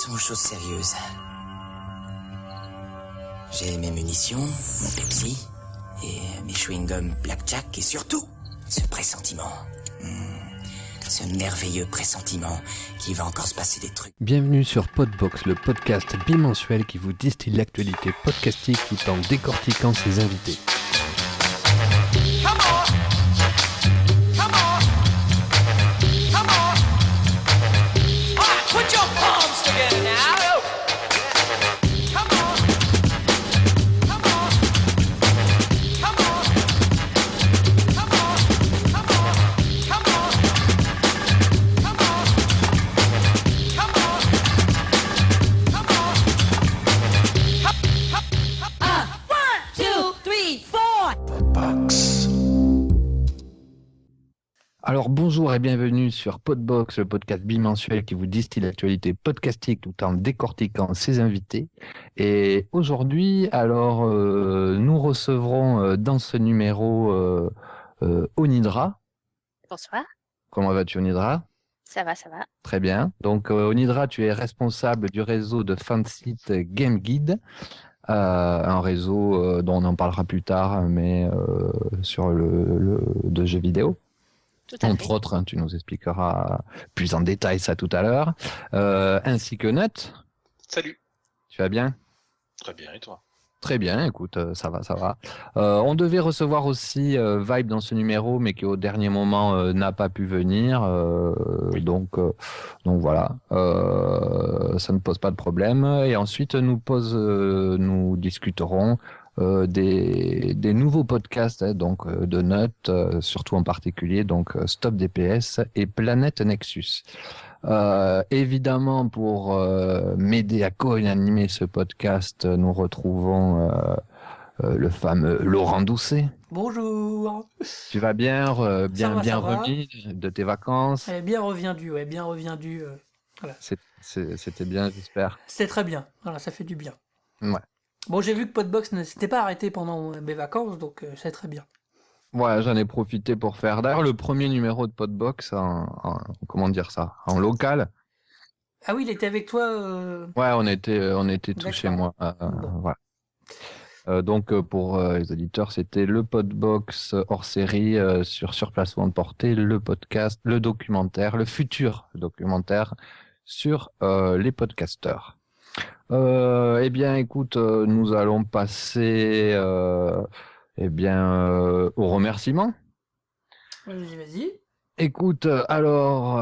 Passons aux choses sérieuses. J'ai mes munitions, mon Pepsi, et mes chewing-gums Blackjack, et surtout, ce pressentiment. Ce merveilleux pressentiment qu'il va encore se passer des trucs. Bienvenue sur Podbox, le podcast bimensuel qui vous distille l'actualité podcastique tout en décortiquant ses invités. Alors bonjour et bienvenue sur Podbox, le podcast bimensuel qui vous distille l'actualité podcastique tout en décortiquant ses invités. Et aujourd'hui, nous recevrons dans ce numéro Onidra. Bonsoir. Comment vas-tu, Onidra ? Ça va, ça va. Très bien. Donc Onidra, tu es responsable du réseau de fansite Game Guide. Un réseau dont on en parlera plus tard, mais sur de jeux vidéo. Tout à fait. Entre autres, hein, tu nous expliqueras plus en détail ça tout à l'heure. Ainsi que Nut. Salut. Tu vas bien ? Très bien, et toi ? Très bien, écoute, ça va. On devait recevoir aussi Vibe dans ce numéro, mais qui au dernier moment n'a pas pu venir. Oui. Donc voilà, ça ne pose pas de problème. Et ensuite, nous discuterons des nouveaux podcasts, donc de Nut, surtout en particulier, donc Stop DPS et Planète Nexus. Évidemment, pour m'aider à co-animer ce podcast, nous retrouvons le fameux Laurent Doucet. Bonjour. Tu vas bien, bien ça va. remis de tes vacances? Bien reviendu, bien reviendu. Voilà. C'était bien, j'espère. C'était très bien. Voilà, ça fait du bien. Ouais. Bon, j'ai vu que Podbox ne s'était pas arrêté pendant mes vacances, donc c'est très bien. Ouais, j'en ai profité pour faire. D'ailleurs, le premier numéro de Podbox en local. Ah oui, il était avec toi. Ouais, on était tous chez moi. Bon. Voilà. Donc pour les auditeurs, c'était le Podbox hors série sur Surplacement de Portée, le podcast, le documentaire, le futur documentaire sur les podcasteurs. Eh bien, écoute, nous allons passer au remerciement. Vas-y. Écoute, alors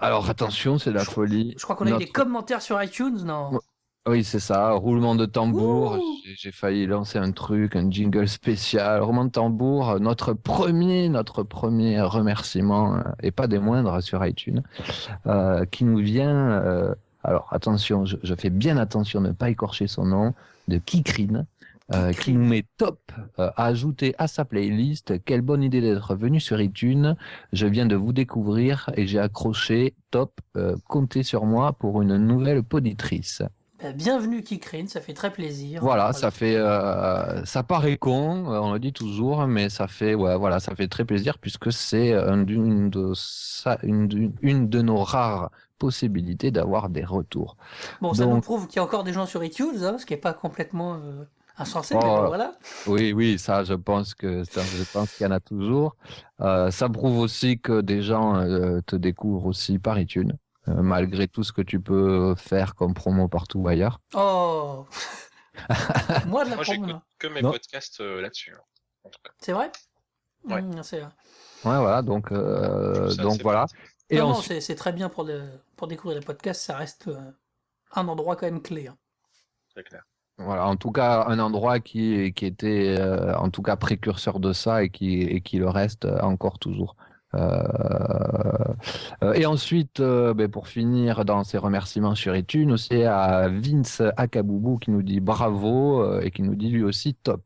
attention, c'est la folie. Je crois qu'on a eu des commentaires sur iTunes, non? Oui, c'est ça, roulement de tambour. Ouh. J'ai failli lancer un jingle spécial, roulement de tambour, notre premier remerciement, et pas des moindres sur iTunes, qui nous vient, alors attention, je fais bien attention de ne pas écorcher son nom, de Kikrine, qui nous met top à ajouter à sa playlist. Quelle bonne idée d'être venu sur iTunes. Je viens de vous découvrir et j'ai accroché top. Comptez sur moi pour une nouvelle poditrice. Bienvenue Kikrine, ça fait très plaisir. Voilà, ça fait, ça paraît con, on le dit toujours, mais ça fait, ça fait très plaisir puisque c'est une de nos rares possibilités d'avoir des retours. Bon, ça nous prouve qu'il y a encore des gens sur iTunes, ce qui n'est pas complètement insensé, mais bon, voilà. Oui, ça, je pense qu'il y en a toujours. Ça prouve aussi que des gens te découvrent aussi par iTunes. Malgré tout ce que tu peux faire comme promo partout ailleurs. Oh. Moi, de la Moi, promo, j'écoute que mes podcasts là-dessus, en tout cas. C'est vrai? Ouais. C'est vrai. Ouais, voilà, donc voilà. Et c'est très bien pour découvrir les podcasts, ça reste un endroit quand même clé. C'est clair. Voilà, en tout cas, un endroit qui était en tout cas précurseur de ça et qui le reste encore toujours. Et ensuite, pour finir dans ces remerciements sur iTunes, c'est à Vince Akaboubou qui nous dit bravo et qui nous dit lui aussi top.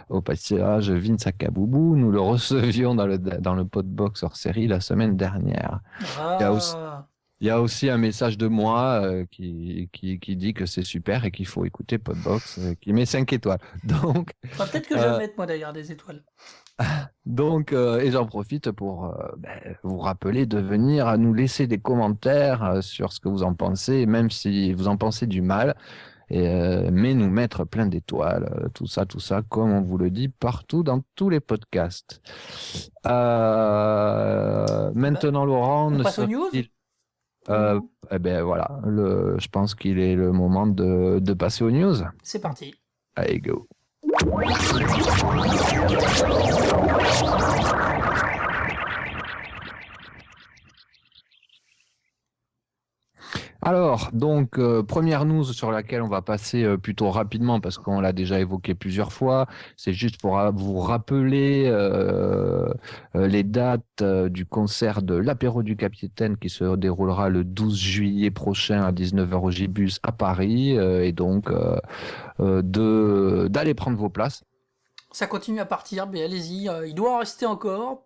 Au passage, Vince Akaboubou, nous le recevions dans le Podbox hors série la semaine dernière. Ah. Il y a aussi un message de moi qui dit que c'est super et qu'il faut écouter Podbox, qui met 5 étoiles. Enfin, peut-être que je vais mettre, moi, d'ailleurs, des étoiles. Et j'en profite pour vous rappeler de venir nous laisser des commentaires sur ce que vous en pensez, même si vous en pensez du mal, mais nous mettre plein d'étoiles, tout ça, comme on vous le dit partout dans tous les podcasts. Maintenant, Laurent, on passe aux news. Eh ben voilà, je pense qu'il est le moment de passer aux news. C'est parti. Allez, go. Alors, donc, première news sur laquelle on va passer plutôt rapidement parce qu'on l'a déjà évoqué plusieurs fois, c'est juste pour vous rappeler les dates du concert de l'Apéro du Capitaine qui se déroulera le 12 juillet prochain à 19h au Gibus à Paris, et donc d'aller prendre vos places. Ça continue à partir, mais allez-y, il doit en rester encore,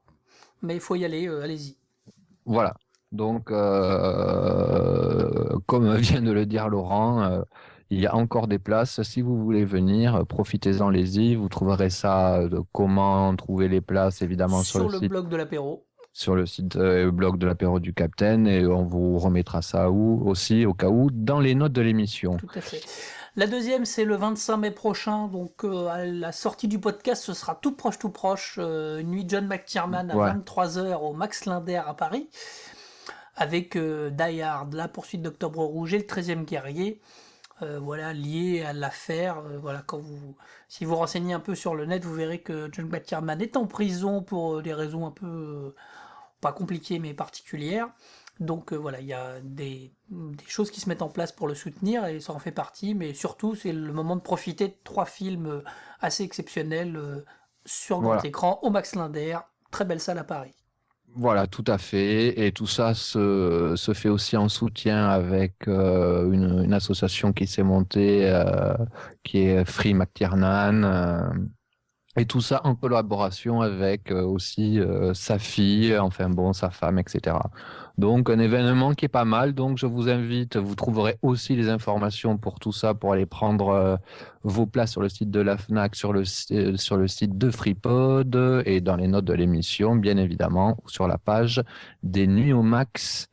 mais il faut y aller, allez-y. Voilà. Donc, comme vient de le dire Laurent, il y a encore des places. Si vous voulez venir, profitez-en, allez-y. Vous trouverez ça, comment trouver les places, évidemment, sur le site, blog de l'apéro. Sur le site blog de l'apéro du Capitaine, et on vous remettra ça aussi, au cas où, dans les notes de l'émission. Tout à fait. La deuxième, c'est le 25 mai prochain, donc à la sortie du podcast, ce sera tout proche, nuit John McTiernan à 23h au Max Linder à Paris, avec Die Hard, la poursuite d'Octobre Rouge et le 13e guerrier, lié à l'affaire. Si vous renseignez un peu sur le net, vous verrez que John McTiernan est en prison pour des raisons un peu, pas compliquées mais particulières. Donc il y a des choses qui se mettent en place pour le soutenir et ça en fait partie, mais surtout c'est le moment de profiter de 3 films assez exceptionnels sur grand écran au Max Linder, très belle salle à Paris. Voilà, tout à fait. Et tout ça se fait aussi en soutien avec une association qui s'est montée, qui est Free McTiernan. Et tout ça en collaboration avec aussi sa fille, sa femme, etc. Donc un événement qui est pas mal. Donc je vous invite, vous trouverez aussi les informations pour tout ça, pour aller prendre vos places sur le site de la FNAC, sur le site de FreePod et dans les notes de l'émission, bien évidemment, sur la page des Nuits au Max,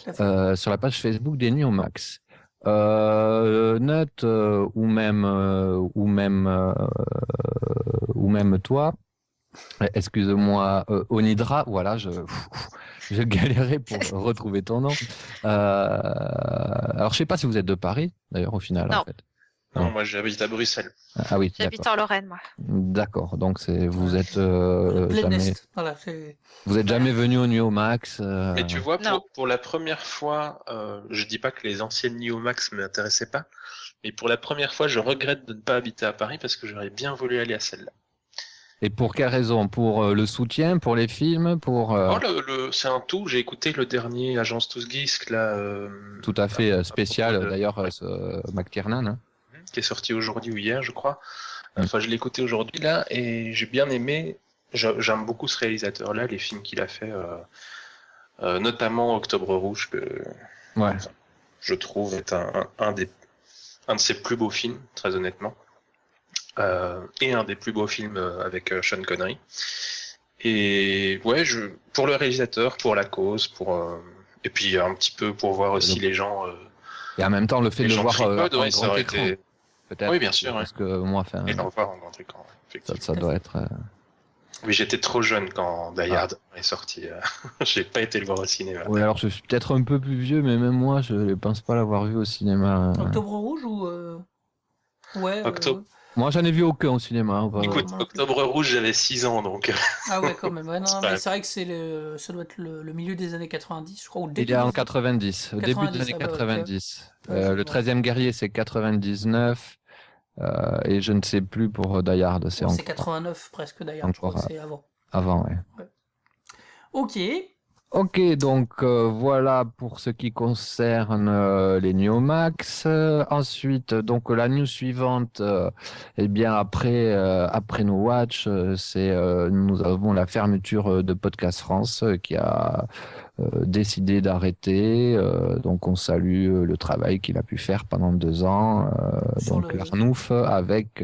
sur la page Facebook des Nuits au Max. Note ou même toi, excuse-moi, Onidra, voilà, je galérais pour retrouver ton nom. Alors je sais pas si vous êtes de Paris d'ailleurs au final. Non. En fait. Non, moi j'habite à Bruxelles. Ah oui. J'habite en Lorraine, moi. D'accord, donc vous êtes vous êtes jamais venu au Nuit au Max. Mais tu vois, pour la première fois, je dis pas que les anciennes Nuits au Max m'intéressaient pas, mais pour la première fois, je regrette de ne pas habiter à Paris parce que j'aurais bien voulu aller à celle-là. Et pour quelle raison? Pour le soutien, pour les films, pour c'est un tout. J'ai écouté le dernier Agence Tous Geeks là. Tout à fait spécial d'ailleurs, McTiernan. Hein. Qui est sorti aujourd'hui ou hier, je crois. Enfin, je l'ai écouté aujourd'hui là et j'ai bien aimé. J'aime beaucoup ce réalisateur-là, les films qu'il a fait, notamment Octobre Rouge, que je trouve est un de ses plus beaux films, très honnêtement, et un des plus beaux films avec Sean Connery. Et pour le réalisateur, pour la cause, et puis un petit peu pour voir aussi les gens. Et en même temps, le fait de le voir en grand écran. Peut-être. Oui, bien sûr. Parce que moi, et le revoir en grand écran. Ça doit être. Oui, j'étais trop jeune quand Die Hard est sorti. J'ai pas été le voir au cinéma. Oui, alors je suis peut-être un peu plus vieux, mais même moi, je ne pense pas l'avoir vu au cinéma. Octobre Rouge ou Moi, j'en ai vu aucun au cinéma. Écoute, Octobre Rouge, j'avais 6 ans, donc. Ah ouais, quand même. Ouais, non, mais c'est vrai que ça doit être le milieu des années 90, je crois. Il est en 90, au début des années 90. Le 13e guerrier, c'est 99. Et je ne sais plus pour Die Hard. C'est 89 presque Die Hard, je crois que c'est avant. Avant, ouais. Ok. Ok, donc voilà pour ce qui concerne les Neomax. Ensuite, donc la news suivante, eh bien après No Watch, nous avons la fermeture de Podcast France qui a décidé d'arrêter. Donc on salue le travail qu'il a pu faire pendant 2 ans. Sur Donc le- l'Arnouf avec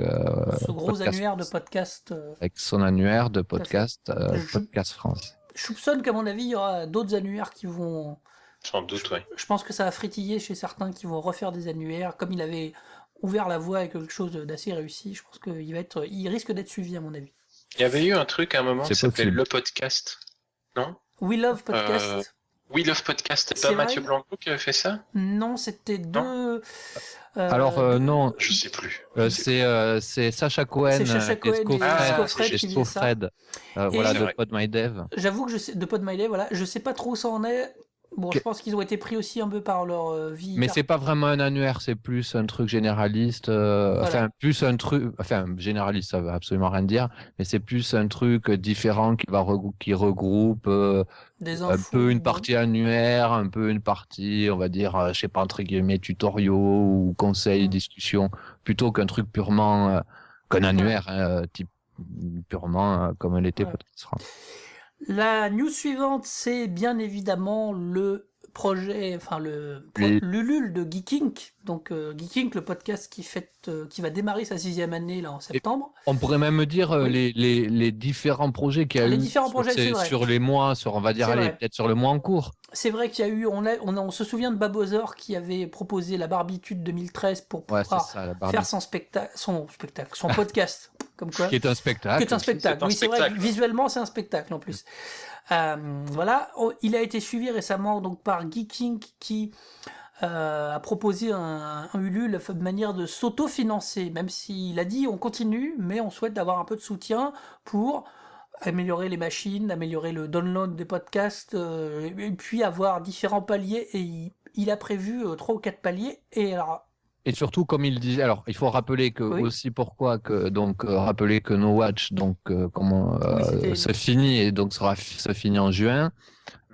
Ce gros Podcast annuaire de France, podcast. avec son annuaire de Tout à fait. Podcast France. Je soupçonne qu'à mon avis, il y aura d'autres annuaires qui vont. Sans doute, oui. Je pense que ça va frétiller chez certains qui vont refaire des annuaires. Comme il avait ouvert la voie à quelque chose d'assez réussi, je pense il risque d'être suivi, à mon avis. Il y avait eu un truc à un moment C'est qui s'appelait possible. Le Podcast. Non? We Love Podcast. We Love Podcast, c'est C'est pas vrai Mathieu Blanco qui avait fait ça? Non, c'était deux. Alors non, Je sais plus. c'est Sacha Cohen C'est Sacha et Cohen et Scofred et qui faisaient ça. Scofred, Et- voilà, C'est de vrai. PodMyDev. J'avoue que de PodMyDay, voilà, je sais pas trop où ça en est. Bon, je Ok. pense qu'ils ont été pris aussi un peu par leur vie. Mais c'est pas vraiment un annuaire, c'est plus un truc généraliste. Enfin, plus un truc. Enfin, généraliste, ça veut absolument rien dire. Mais c'est plus un truc différent qui regroupe Des un infos. peu une partie annuaire, un peu une partie, on va dire, je sais pas, entre guillemets, tutoriaux ou conseils, discussions, plutôt qu'un truc purement qu'un annuaire, type purement comme l'était Ouais. Podcast France. La news suivante, c'est bien évidemment le projet, enfin Les- l'Ulule de Geeking. Donc Geeking, le podcast qui va démarrer sa 6e année là en septembre. On pourrait même dire Oui. les différents projets qu'il y a Les eu différents projets, c'est vrai. sur les mois, on va dire, C'est allez, vrai. peut-être sur le mois en cours. C'est vrai qu'il y a eu, on se souvient de Babozor qui avait proposé la Barbitude 2013 pour Ouais, c'est pouvoir ça, la Barbie. faire son podcast, comme quoi. Qui est un spectacle. Qui est un spectacle. C'est un Oui, c'est vrai. spectacle. Visuellement, c'est un spectacle en plus. Voilà. Il a été suivi récemment donc par Geeking qui a proposé un Ulule de manière de s'auto-financer, même s'il a dit on continue, mais on souhaite avoir un peu de soutien pour améliorer les machines, améliorer le download des podcasts, et puis avoir différents paliers. Et il a prévu 3 ou 4 paliers. Et alors, Et surtout, comme il disait, alors il faut rappeler que Oui. aussi pourquoi que donc rappeler que No Watch donc c'était- se finit et donc se finit en juin.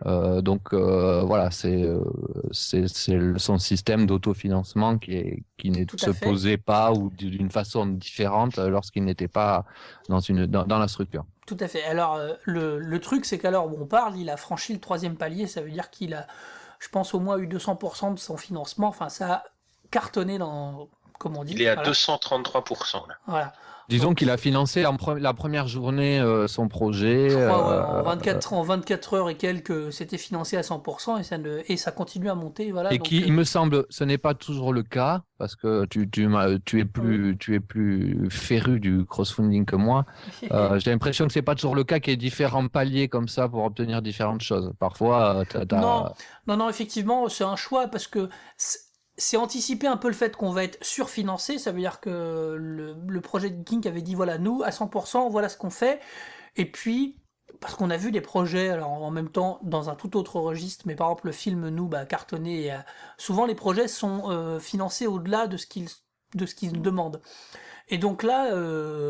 Voilà, c'est son système d'autofinancement qui ne Tout à se fait. posait pas ou d'une façon différente lorsqu'il n'était pas dans la structure. Tout à fait. Alors, le truc, c'est qu'alors, où on parle, il a franchi le 3e palier. Ça veut dire qu'il a, je pense, au moins eu 200% de son financement. Enfin, ça a cartonné dans, comme on dit. Il est à Voilà. 233% là. Voilà. Disons qu'il a financé la première journée son projet. Je crois, en 24 heures et quelques, c'était financé à 100% et ça continue à monter. Voilà, Et donc, qui, il me semble, ce n'est pas toujours le cas parce que tu es plus féru du crowdfunding que moi. J'ai l'impression que c'est pas toujours le cas qu'il y ait différents paliers comme ça pour obtenir différentes choses. Parfois, Non, effectivement, c'est un choix parce que c'est anticiper un peu le fait qu'on va être surfinancé. Ça veut dire que le projet de Geeking avait dit voilà, nous, à 100%, voilà ce qu'on fait. Et puis, parce qu'on a vu des projets, alors en même temps, dans un tout autre registre, mais par exemple, le film Nous, cartonné. Et, souvent, les projets sont financés au-delà de ce qu'ils demandent. Et donc là,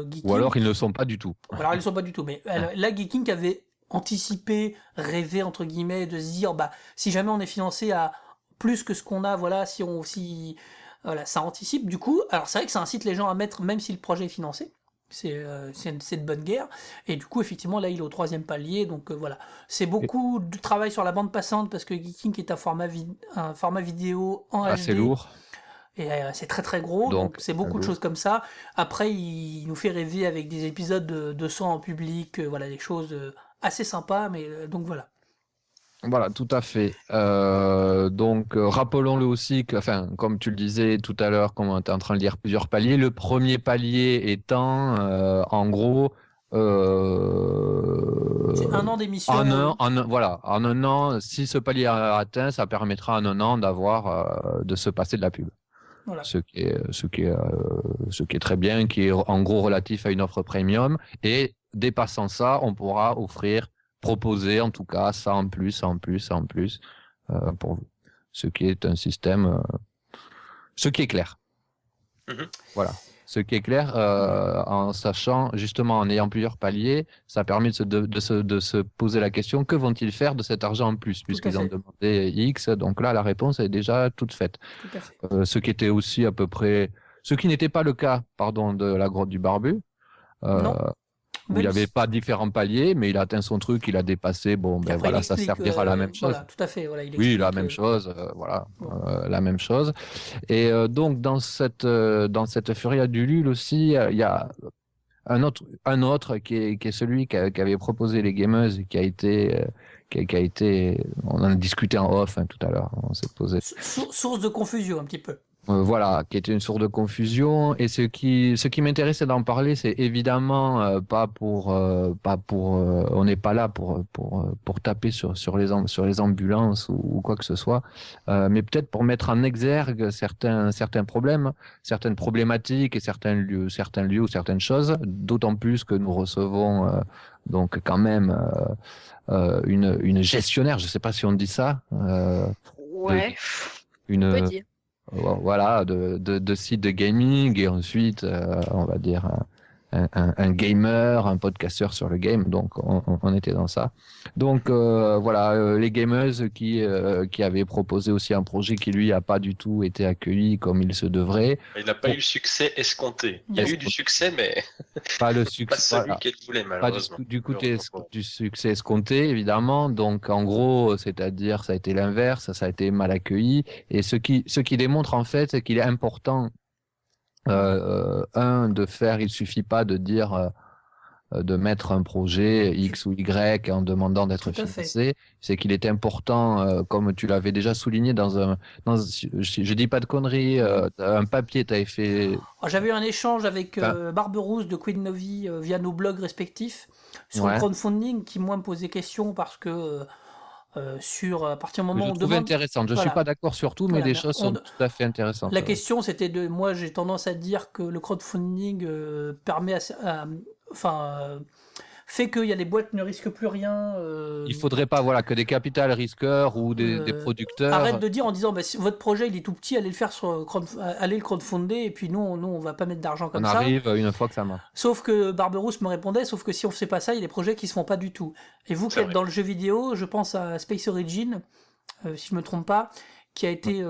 Geeking. ou alors ils ne le sont pas du tout. Alors, ils ne sont pas du tout. Mais là, Geeking avait anticipé, rêvé, entre guillemets, de se dire si jamais on est financé à plus que ce qu'on a, voilà, voilà, ça anticipe du coup. Alors c'est vrai que ça incite les gens à mettre, même si le projet est financé, c'est de bonne guerre. Et du coup, effectivement, là, il est au 3e palier, donc voilà, c'est beaucoup de travail sur la bande passante parce que Geeking est un format vidéo en Assez HD. lourd. Et c'est très très gros, donc c'est beaucoup de choses comme ça. Après, il nous fait rêver avec des épisodes de 200 en public, voilà, des choses assez sympas, mais donc voilà. Voilà, tout à fait. Rappelons-le aussi que, enfin, comme tu le disais tout à l'heure, comme on était en train de lire plusieurs paliers, le premier palier étant, en gros, C'est 1 an d'émission. voilà, en un an, si ce palier est atteint, ça permettra en un an de se passer de la pub. Voilà. Ce qui est très bien, qui est en gros relatif à une offre premium. Et dépassant ça, on pourra proposer en tout cas ça en plus pour vous. Ce qui est un système, ce qui est clair. Mhm. Voilà. Ce qui est clair, en sachant, justement, en ayant plusieurs paliers, ça permet de se poser la question, que vont-ils faire de cet argent en plus, puisqu'ils ont demandé X. Donc là, la réponse est déjà toute faite. Tout à fait. Ce qui était aussi à peu près, ce qui n'était pas le cas, pardon, de la grotte du Barbu. Non. Où il n'y avait pas différents paliers, mais il a atteint son truc, il a dépassé. Bon, ben voilà, ça servira à la même chose. Voilà, tout à fait. Voilà, oui, la même chose. Voilà, la même chose. Et donc, dans cette Furia d'Ulule aussi, il y a un autre qui est celui qui avait proposé les gameuses, qui a été, on en a discuté en off tout à l'heure. On s'est posé. Source de confusion un petit peu. Voilà, qui était une source de confusion. Et ce qui m'intéressait d'en parler, c'est évidemment on n'est pas là pour taper sur les ambulances ou quoi que ce soit, mais peut-être pour mettre en exergue certains problèmes, certaines problématiques et certains lieux ou certaines choses. D'autant plus que nous recevons donc quand même une gestionnaire, je sais pas si on dit ça. Ouais. On peut dire. Voilà, de sites de gaming et ensuite, on va dire, un gamer, un podcasteur sur le game. Donc, on était dans ça. Donc, voilà, les gamers qui avaient proposé aussi un projet qui, lui, n'a pas du tout été accueilli comme il se devrait. Il n'a pas eu le succès escompté. Il y a eu du succès, mais pas le succès, pas celui qu'elle voulait, malheureusement. Pas du succès escompté, évidemment. Donc, en gros, c'est-à-dire, ça a été l'inverse, ça a été mal accueilli. Et ce qui démontre, en fait, c'est qu'il est important de faire, il suffit pas de dire de mettre un projet X ou Y en demandant d'être financé. C'est qu'il est important, comme tu l'avais déjà souligné je dis pas de conneries, un papier tu avais fait. J'avais eu un échange avec Barberousse de Queen Novi via nos blogs respectifs sur le crowdfunding qui moi me posait question parce que à partir du moment où on demande... intéressante. Je suis pas d'accord sur tout, mais les choses sont tout à fait intéressantes. La question, c'était moi, j'ai tendance à dire que le crowdfunding permet fait qu'il y a des boîtes qui ne risquent plus rien. Il faudrait pas que des capital risqueurs ou des producteurs. Arrête de dire en disant si votre projet il est tout petit, allez le faire allez le crowdfunder et puis nous on va pas mettre d'argent comme ça. On arrive une fois que ça marche. Sauf que Barberousse me répondait, sauf que si on fait pas ça, il y a des projets qui se font pas du tout. Et vous qui êtes dans le jeu vidéo, je pense à Space Origin, si je me trompe pas, qui a été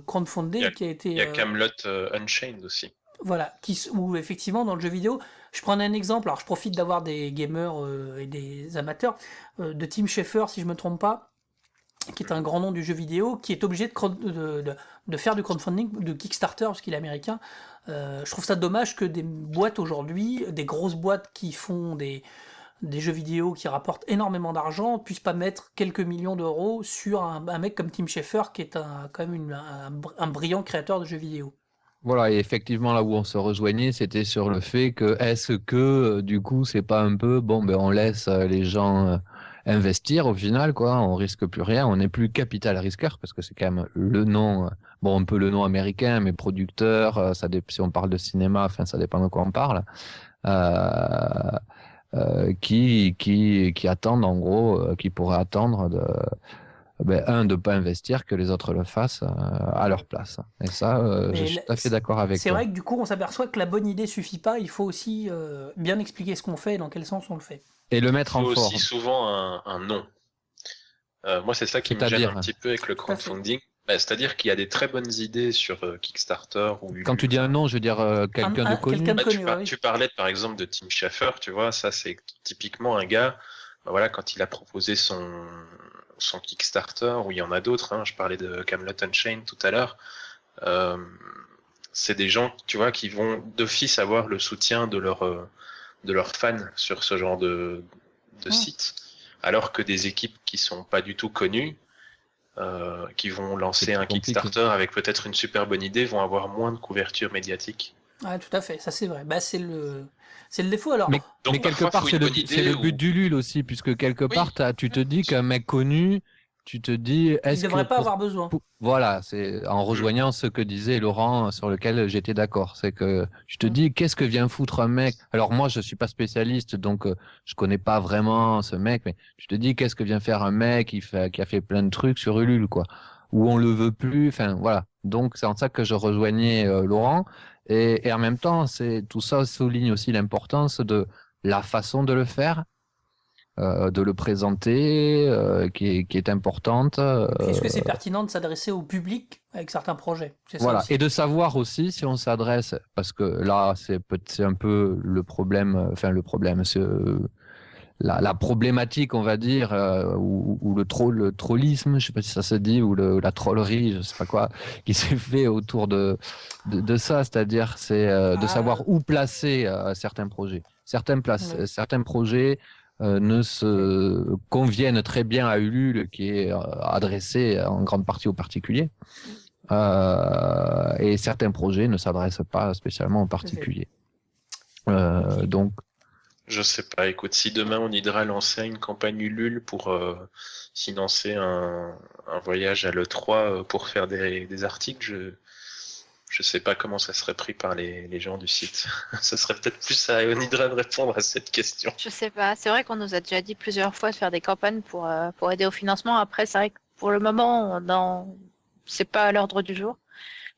crowdfundé, il y a Camelot Unchained aussi. Voilà, où effectivement dans le jeu vidéo, je prends un exemple, alors je profite d'avoir des gamers et des amateurs, de Tim Schafer si je me trompe pas, qui est un grand nom du jeu vidéo, qui est obligé de faire du crowdfunding, de Kickstarter, parce qu'il est américain. Je trouve ça dommage que des boîtes aujourd'hui, des grosses boîtes qui font des jeux vidéo qui rapportent énormément d'argent, puissent pas mettre quelques millions d'euros sur un mec comme Tim Schafer, qui est quand même un brillant créateur de jeux vidéo. Voilà, et effectivement, là où on se rejoignait, c'était sur le fait que, est-ce que, du coup, c'est pas un peu, on laisse les gens investir au final, quoi, on risque plus rien, on n'est plus capital risqueur, parce que c'est quand même le nom, un peu le nom américain, mais producteur, si on parle de cinéma, ça dépend de quoi on parle, qui attendent, en gros, qui pourraient attendre de pas investir, que les autres le fassent à leur place. Et ça, je suis tout à fait d'accord avec toi. C'est vrai que du coup, on s'aperçoit que la bonne idée suffit pas. Il faut aussi bien expliquer ce qu'on fait et dans quel sens on le fait. Et le mettre en forme. Il faut aussi souvent un nom. Moi, c'est ça qui me gêne un petit peu avec le crowdfunding. C'est-à-dire qu'il y a des très bonnes idées sur Kickstarter. Quand tu dis un nom, je veux dire quelqu'un de connu. Tu parlais par exemple de Tim Schafer, tu vois, ça c'est typiquement un gars, quand il a proposé son Kickstarter, ou il y en a d'autres, je parlais de Camelot Unchained tout à l'heure, c'est des gens, tu vois, qui vont d'office avoir le soutien de leurs fans sur ce genre de site, alors que des équipes qui sont pas du tout connues, qui vont lancer un Kickstarter avec peut-être une super bonne idée, vont avoir moins de couverture médiatique. Ouais, tout à fait, ça c'est vrai. C'est le défaut alors. Mais quelque part, c'est le but du LUL aussi, puisque quelque part, tu te dis qu'un mec connu, tu te dis, il ne devrait pas avoir besoin. Voilà, c'est en rejoignant ce que disait Laurent, sur lequel j'étais d'accord. C'est que je te dis, qu'est-ce que vient foutre un mec? Alors moi, je suis pas spécialiste, donc je connais pas vraiment ce mec, mais tu te dis, qu'est-ce que vient faire un mec qui a fait plein de trucs sur Ulule, quoi, où on le veut plus. Enfin voilà. Donc c'est en ça que je rejoignais Laurent. Et en même temps, tout ça souligne aussi l'importance de la façon de le faire, de le présenter, qui est importante. Est-ce que c'est pertinent de s'adresser au public avec certains projets? Voilà, et de savoir aussi si on s'adresse, parce que là, c'est un peu le problème, c'est la problématique, on va dire, ou le trollisme, je sais pas si ça se dit, ou la trollerie, je sais pas quoi, qui s'est fait autour de ça, c'est-à-dire de savoir où placer certains projets. Certains projets ne se conviennent très bien à Ulule, qui est adressé en grande partie aux particuliers. Et certains projets ne s'adressent pas spécialement aux particuliers. Donc, je sais pas, écoute, si demain on Hydra lançait une campagne Ulule pour financer un voyage à l'E3 pour faire des articles, je sais pas comment ça serait pris par les gens du site. Ce serait peut-être plus à Onidra de répondre à cette question. Je sais pas, c'est vrai qu'on nous a déjà dit plusieurs fois de faire des campagnes pour aider au financement. Après, c'est vrai que pour le moment, c'est pas à l'ordre du jour.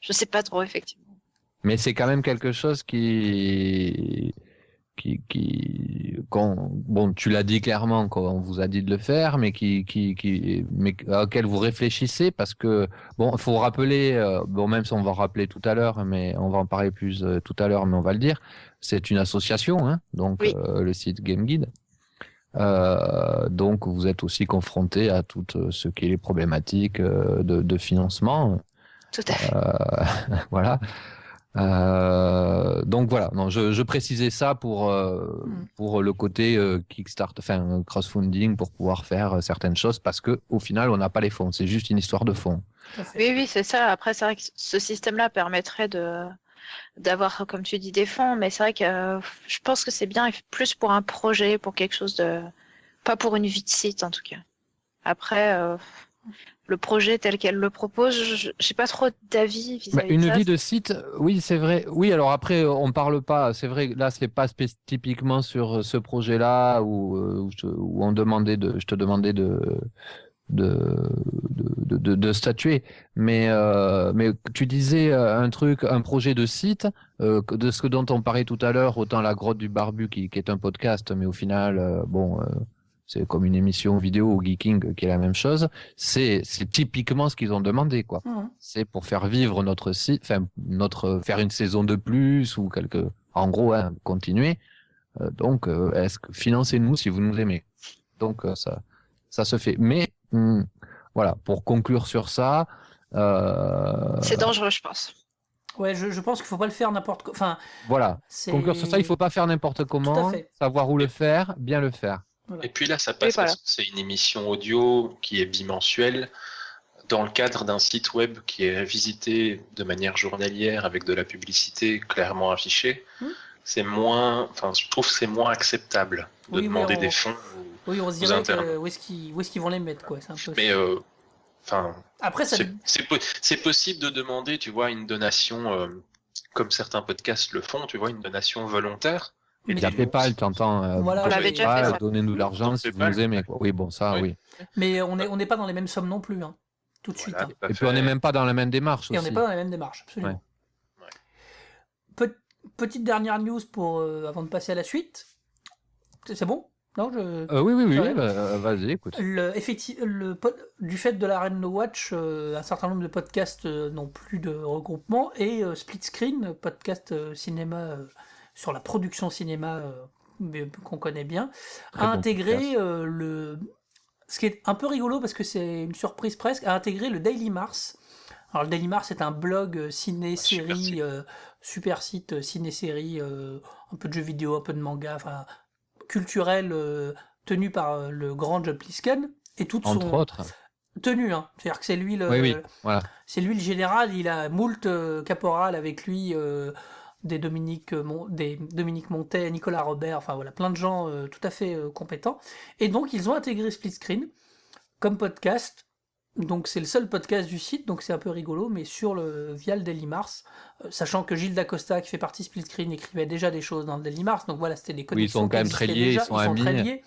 Je sais pas trop, effectivement. Mais c'est quand même quelque chose bon, tu l'as dit clairement quand on vous a dit de le faire, mais auquel vous réfléchissez, parce que bon, il faut rappeler, même si on va en rappeler tout à l'heure, mais on va en parler plus tout à l'heure, mais on va le dire, c'est une association, hein, donc oui. Le site Game Guide. Donc vous êtes aussi confronté à tout ce qui est les problématiques de financement. Tout à fait. Voilà. Donc voilà, non, je précisais ça pour le côté Kickstarter, enfin crowdfunding, pour pouvoir faire certaines choses, parce que au final on n'a pas les fonds, c'est juste une histoire de fonds. Oui, c'est ça. Après, c'est vrai que ce système-là permettrait d'avoir, comme tu dis, des fonds, mais c'est vrai que je pense que c'est bien plus pour un projet, pour quelque chose pas pour une vie de site en tout cas. Après, le projet tel qu'elle le propose, j'ai pas trop d'avis vis-à-vis une de ça. vie de site, oui, c'est vrai. Oui, alors après, on parle pas, c'est vrai, là, c'est pas typiquement sur ce projet-là où on demandait je te demandais de statuer. Mais tu disais un projet de site, de ce dont on parlait tout à l'heure, autant La Grotte du Barbu qui est un podcast, mais au final, c'est comme une émission vidéo au Geeking qui est la même chose. C'est typiquement ce qu'ils ont demandé, quoi. C'est pour faire vivre notre site, faire une saison de plus ou en gros, hein, continuer. Donc, financez-nous si vous nous aimez. Donc, ça se fait. Mais, voilà, pour conclure sur ça. C'est dangereux, je pense. Ouais, je pense qu'il faut pas le faire n'importe quoi. Enfin, voilà. Conclure sur ça, il faut pas faire n'importe comment. Savoir où le faire, bien le faire. Voilà. Et puis là, ça passe parce que c'est une émission audio qui est bimensuelle dans le cadre d'un site web qui est visité de manière journalière avec de la publicité clairement affichée. C'est je trouve que c'est moins acceptable de demander des fonds. Oui, on se dirait où est-ce qu'ils vont les mettre, quoi. C'est un peu. Mais après, c'est possible de demander, tu vois, une donation comme certains podcasts le font, tu vois, une donation volontaire. Il y a PayPal, t'entends. Voilà, on l'avait déjà fait ça. Donnez-nous de l'argent si vous nous aimez, quoi. Oui, bon, ça, oui. Mais on n'est pas dans les mêmes sommes non plus, hein, tout de suite. Hein. Et puis on n'est même pas dans la même démarche. Et on n'est pas dans la même démarche, absolument. Ouais. Petite dernière news avant de passer à la suite. C'est bon? Non, oui, vas-y, écoute. Du fait de la Reine No Watch, un certain nombre de podcasts n'ont plus de regroupement, et Split Screen, podcast cinéma sur la production cinéma qu'on connaît bien, a intégré ce qui est un peu rigolo parce que c'est une surprise presque, a intégré le Daily Mars. Alors le Daily Mars est un blog ciné-série, super site ciné-série, un peu de jeux vidéo, un peu de manga, enfin culturel, tenu par le grand John Plisken, et tout entre autres tenu, hein. C'est-à-dire que c'est lui voilà. C'est lui le général, il a moult caporal avec lui, des Dominique Montet, Nicolas Robert, enfin voilà, plein de gens tout à fait compétents, et donc ils ont intégré Split Screen comme podcast. Donc c'est le seul podcast du site, donc c'est un peu rigolo, mais via le Daily Mars, sachant que Gilles Dacosta, qui fait partie de Split Screen, écrivait déjà des choses dans le Daily Mars, donc voilà, c'était des connexions. Oui, ils sont quand même très liés, ils sont amis. Très liés,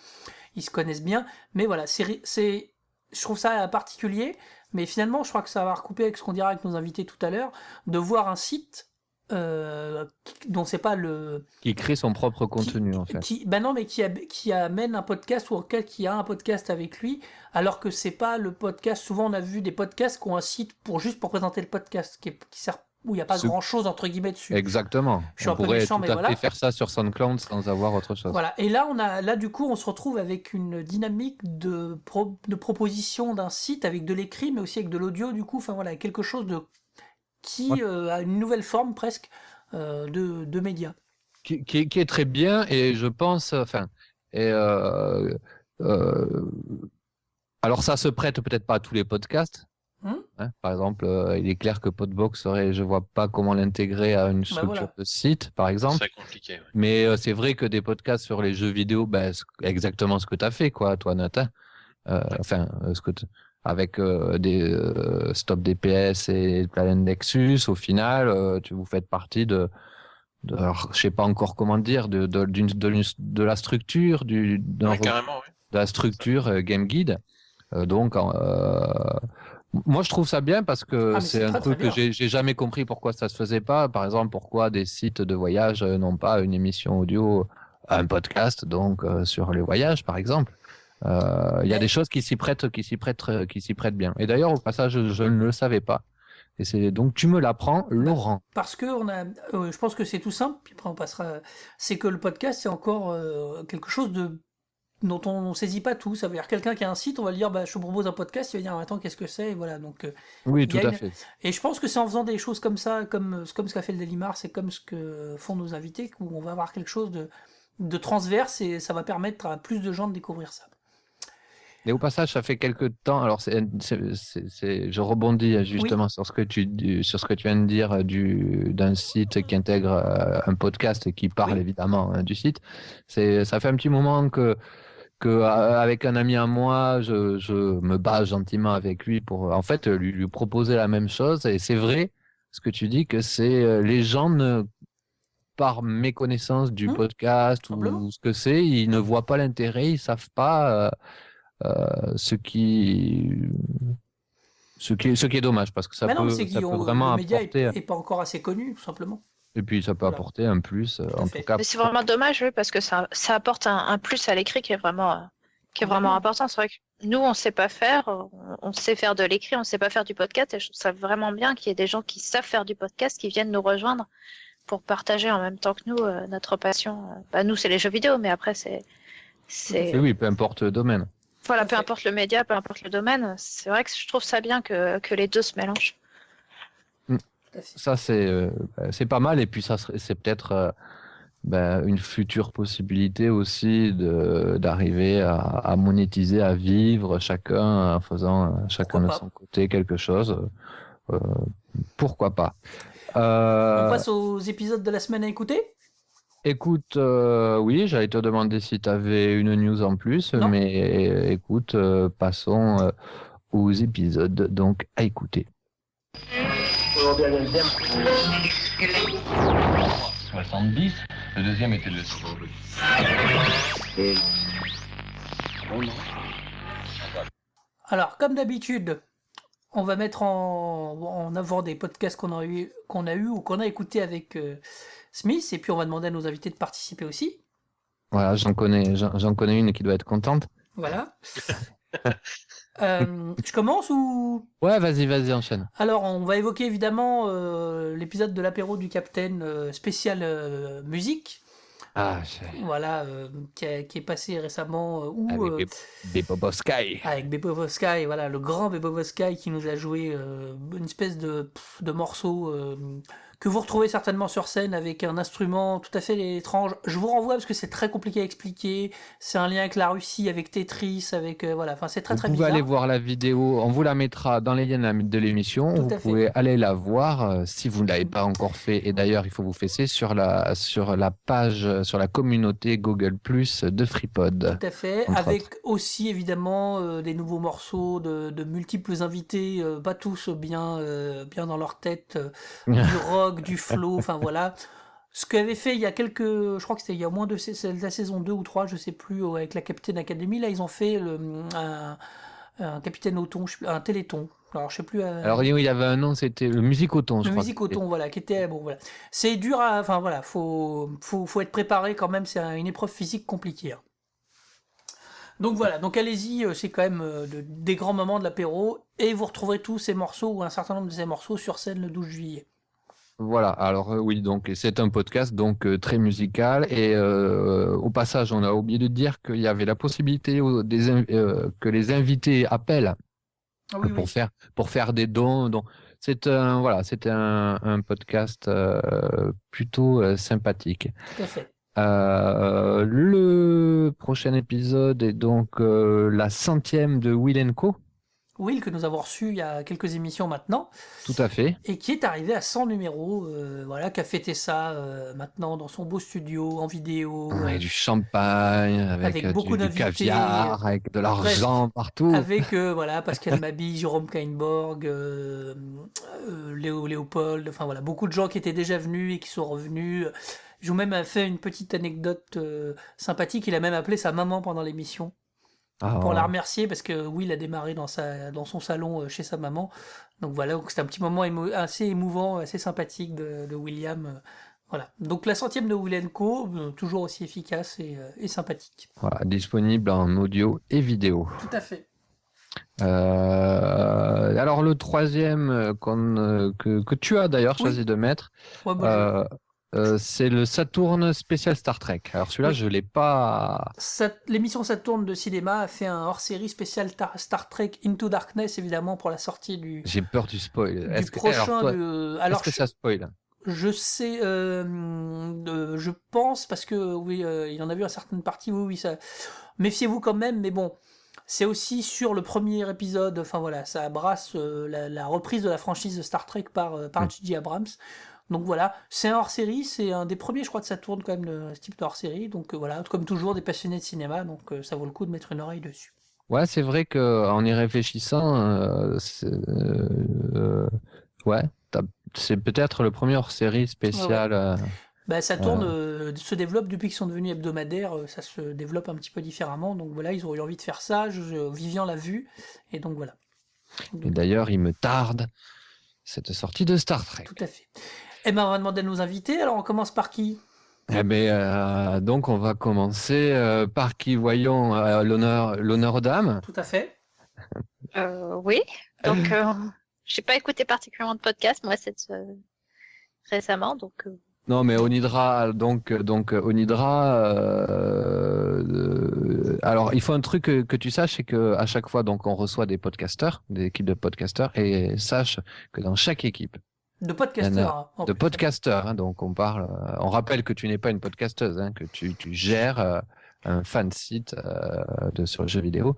ils se connaissent bien, mais voilà, je trouve ça particulier, mais finalement, je crois que ça va recouper avec ce qu'on dira avec nos invités tout à l'heure, de voir un site dont c'est pas le Qui crée son propre contenu, en fait. non, mais qui amène un podcast ou en cas qui a un podcast avec lui, alors que c'est pas le podcast. Souvent, on a vu des podcasts qui ont un site juste pour présenter le podcast, qui sert où il n'y a pas grand chose entre guillemets dessus. Exactement. Je suis un peu pourrait méchant, tout mais à voilà. fait faire ça sur SoundCloud sans avoir autre chose. Voilà. Et là, du coup, on se retrouve avec une dynamique de proposition d'un site avec de l'écrit, mais aussi avec de l'audio. Du coup, enfin voilà, quelque chose qui a une nouvelle forme presque de médias. Qui est très bien, et je pense, alors ça se prête peut-être pas à tous les podcasts. Par exemple, il est clair que Podbox je vois pas comment l'intégrer à une structure de site, par exemple. C'est compliqué. Ouais. Mais c'est vrai que des podcasts sur les jeux vidéo, exactement ce que tu as fait, quoi, toi, Nathan. Avec des Stop DPS et Planet Nexus, au final, vous faites partie alors, je sais pas encore comment dire, de la structure, carrément, oui. De la structure Game Guide. Donc, moi, je trouve ça bien parce que c'est un truc que j'ai jamais compris pourquoi ça se faisait pas. Par exemple, pourquoi des sites de voyage n'ont pas une émission audio, un podcast, donc sur les voyages, par exemple. Il y a des choses qui s'y prêtent bien. Et d'ailleurs, au passage, je ne le savais pas. Et donc tu me l'apprends, Laurent. Parce que je pense que c'est tout simple. Puis après on passera. C'est que le podcast c'est encore quelque chose dont on ne saisit pas tout. Ça veut dire quelqu'un qui a un site, on va lui dire je te propose un podcast, il va dire attends qu'est-ce que c'est, et voilà. Donc oui, tout à fait. Et je pense que c'est en faisant des choses comme ça, comme ce qu'a fait le Delimar, c'est comme ce que font nos invités, où on va avoir quelque chose de transverse et ça va permettre à plus de gens de découvrir ça. Et au passage, ça fait quelques temps. Alors, je rebondis justement sur ce que tu viens de dire d'un site qui intègre un podcast et qui parle évidemment du site. Ça fait un petit moment que avec un ami à moi, je me bats gentiment avec lui pour en fait lui proposer la même chose. Et c'est vrai ce que tu dis que c'est les gens par méconnaissance du podcast ou ce que c'est, ils ne voient pas l'intérêt, ils savent pas. Ce qui est dommage parce que ça peut vraiment le média apporter. est pas encore assez connu, tout simplement. Et puis ça peut apporter un plus, en tout cas. Mais c'est vraiment dommage, parce que ça apporte un plus à l'écrit qui est vraiment important. C'est vrai que nous, on sait pas faire, on sait faire de l'écrit, on sait pas faire du podcast, et je trouve ça vraiment bien qu'il y ait des gens qui savent faire du podcast qui viennent nous rejoindre pour partager en même temps que nous notre passion. Nous, c'est les jeux vidéo, mais après c'est. Oui, peu importe le domaine. Voilà, peu importe le média, peu importe le domaine, c'est vrai que je trouve ça bien que les deux se mélangent. Ça, c'est pas mal. Et puis, c'est peut-être une future possibilité aussi d'arriver à monétiser, à vivre chacun en faisant chacun de son côté quelque chose. Pourquoi pas. On passe aux épisodes de la semaine à écouter. Écoute, oui, j'allais te demander si tu avais une news en plus, mais écoute, passons aux épisodes, donc à écouter. 70, le deuxième était le 100. Alors, comme d'habitude, on va mettre en avant des podcasts qu'on a eu ou qu'on a écouté avec Smith, et puis on va demander à nos invités de participer aussi. Voilà, j'en connais une qui doit être contente. Voilà. Je commence ou... Ouais, vas-y, enchaîne. Alors, on va évoquer évidemment l'épisode de l'apéro du Capitaine spécial musique. Voilà, qui est passé récemment. Avec Bebopsky. Avec Bebopsky, voilà, le grand Bebopsky qui nous a joué une espèce de morceau que vous retrouvez certainement sur scène avec un instrument tout à fait étrange. Je vous renvoie parce que c'est très compliqué à expliquer. C'est un lien avec la Russie, avec Tetris, avec voilà. Enfin, c'est très bizarre. Vous pouvez aller voir la vidéo. On vous la mettra dans les liens de l'émission. Vous pouvez aller la voir si vous ne l'avez pas encore fait. Et d'ailleurs, il faut vous fesser sur la page, sur la communauté Google+ de FreePod. Tout à fait. Avec aussi évidemment des nouveaux morceaux de multiples invités, pas tous bien dans leur tête, du rock, du flow, enfin voilà. Ce qu'avait fait il y a je crois que c'était il y a moins de la saison 2 ou 3, je sais plus, avec la Capitaine Academy, là ils ont fait un Capitaine Auton, un Téléthon. Alors, je sais plus. Alors, oui, il y avait un nom, c'était le Musicoton, je Le crois. Musicoton, voilà, qui était bon, voilà. C'est dur à, enfin voilà, faut être préparé quand même. C'est une épreuve physique compliquée, hein. Donc voilà, donc allez-y, c'est quand même des grands moments de l'apéro, et vous retrouverez tous ces morceaux ou un certain nombre de ces morceaux sur scène le 12 juillet. Voilà, alors oui, donc c'est un podcast donc très musical et au passage, on a oublié de dire qu'il y avait la possibilité que les invités appellent Ah oui, oui, pour faire des dons. Donc c'était un podcast plutôt sympathique. tout à fait. Le prochain épisode est donc la 100e de Will & Co. Will, que nous avons reçu il y a quelques émissions maintenant, Tout à fait. et qui est arrivé à 100 numéros, voilà, qui a fêté ça maintenant dans son beau studio, en vidéo, Avec du champagne, avec avec beaucoup du d'invités, caviar, avec de l'argent partout. avec voilà, Pascal Mabille, Jérôme Kainborg, Léopold, enfin voilà, beaucoup de gens qui étaient déjà venus et qui sont revenus. Ils ont même fait une petite anecdote sympathique, il a même appelé sa maman pendant l'émission. Pour la remercier parce que Will a démarré dans son salon chez sa maman. Donc voilà, donc c'était un petit moment assez émouvant, assez sympathique de William. Voilà. Donc la 100e de Will & Co, toujours aussi efficace et sympathique. Voilà, disponible en audio et vidéo. Tout à fait. Alors le troisième que tu as d'ailleurs choisi de mettre, Ouais, bah, c'est le Saturn spécial Star Trek. Alors celui-là, Oui. je l'ai pas. L'émission Saturn de cinéma a fait un hors-série spécial Star Trek Into Darkness, évidemment, pour la sortie du J'ai peur du spoil. prochain. Est-ce que ça spoil? Je sais, je pense, parce que oui, il en a vu une certaine partie, oui, ça. Méfiez-vous quand même, mais bon, c'est aussi sur le premier épisode, enfin voilà, ça brasse la reprise de la franchise de Star Trek par J.J. Abrams. Donc voilà, c'est un hors-série, c'est un des premiers, je crois, de Saturn quand même, ce type de hors-série. Donc voilà, comme toujours, des passionnés de cinéma, donc ça vaut le coup de mettre une oreille dessus. Ouais, c'est vrai qu'en y réfléchissant, ouais, c'est peut-être le premier hors-série spécial. Bah, Saturn se développe depuis qu'ils sont devenus hebdomadaires, ça se développe un petit peu différemment. Donc voilà, ils ont eu envie de faire ça, Vivian l'a vu, et donc voilà. Et d'ailleurs, il me tarde cette sortie de Star Trek. Tout à fait. Eh ben, on va demander à nos invités, alors on commence par qui? Eh ben, donc on va commencer par qui voyons l'honneur aux dames. Tout à fait. Oui. Donc, j'ai pas écouté particulièrement de podcast, moi, récemment, donc. Non, mais Onidra, donc Onidra. Alors, il faut un truc que tu saches, c'est que à chaque fois, donc, on reçoit des podcasteurs, des équipes de podcasteurs, et sache que dans chaque équipe, de podcasteurs. De podcasteurs, hein, donc on parle. On rappelle que tu n'es pas une podcasteuse, hein, que tu gères un fan site sur le jeu vidéo.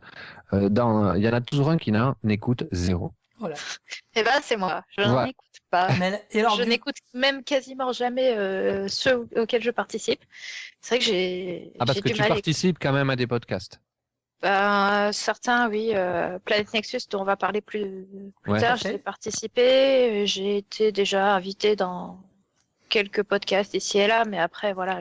Il y en a toujours un qui n'en écoute zéro. Voilà. Eh ben, c'est moi. Je n'en écoute pas. Et alors, je n'écoute même quasiment jamais ceux auxquels je participe. C'est vrai que j'ai. Ah, parce que tu participes quand même à des podcasts. Certains, oui. Planet Nexus, dont on va parler plus Ouais. tard, j'ai participé. J'ai été déjà invité dans quelques podcasts ici et là, mais après, voilà,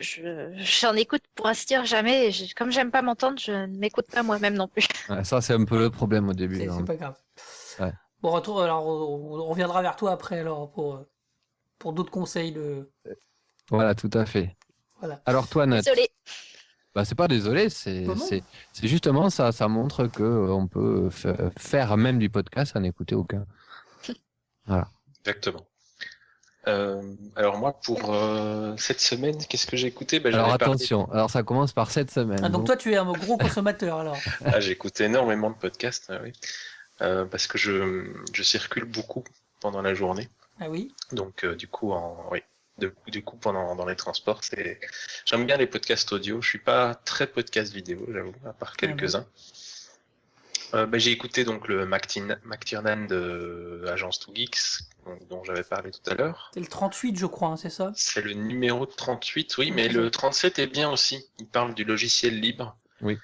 j'en écoute pour ainsi dire jamais. Comme j'aime pas m'entendre, je ne m'écoute pas moi-même non plus. Ouais, ça, c'est un peu le problème au début. C'est pas grave. Ouais. Bon, alors, on reviendra vers toi après alors pour d'autres conseils de. Voilà, tout à fait. Voilà. Alors toi, Nat. Désolé. Bah, c'est pas désolé, c'est justement ça montre que on peut faire même du podcast en écouter aucun. Voilà. Exactement. Alors moi, pour cette semaine, qu'est-ce que j'ai écouté? Alors attention, alors ça commence par cette semaine. Ah, donc toi, tu es un gros consommateur alors. Ah, j'écoute énormément de podcasts, oui. Parce que je circule beaucoup pendant la journée. Ah oui. Donc du coup, dans les transports, j'aime bien les podcasts audio. Je suis pas très podcast vidéo, j'avoue, à part quelques-uns. J'ai écouté donc le McTiernan de Agence 2 Geeks, dont j'avais parlé tout à l'heure. C'est le 38, je crois, hein, c'est ça? C'est le numéro 38, oui, mais le 37 est bien aussi. Il parle du logiciel libre, oui,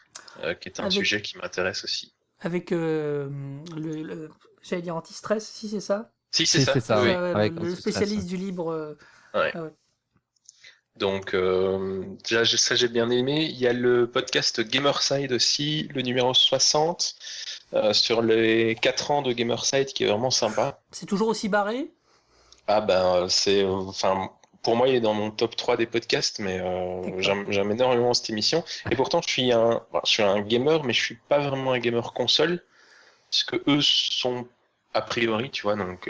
qui est un sujet qui m'intéresse aussi. Avec j'allais dire anti-stress, si c'est ça? Si, c'est ça, oui. Le spécialiste du libre. Ouais. Ah ouais. Donc, déjà, ça j'ai bien aimé. Il y a le podcast Gamerside aussi, le numéro 60, sur les 4 ans de Gamerside qui est vraiment sympa. C'est toujours aussi barré? Ah ben c'est enfin pour moi il est dans mon top 3 des podcasts mais j'aime énormément cette émission et pourtant je suis un gamer mais je suis pas vraiment un gamer console parce que eux sont a priori tu vois donc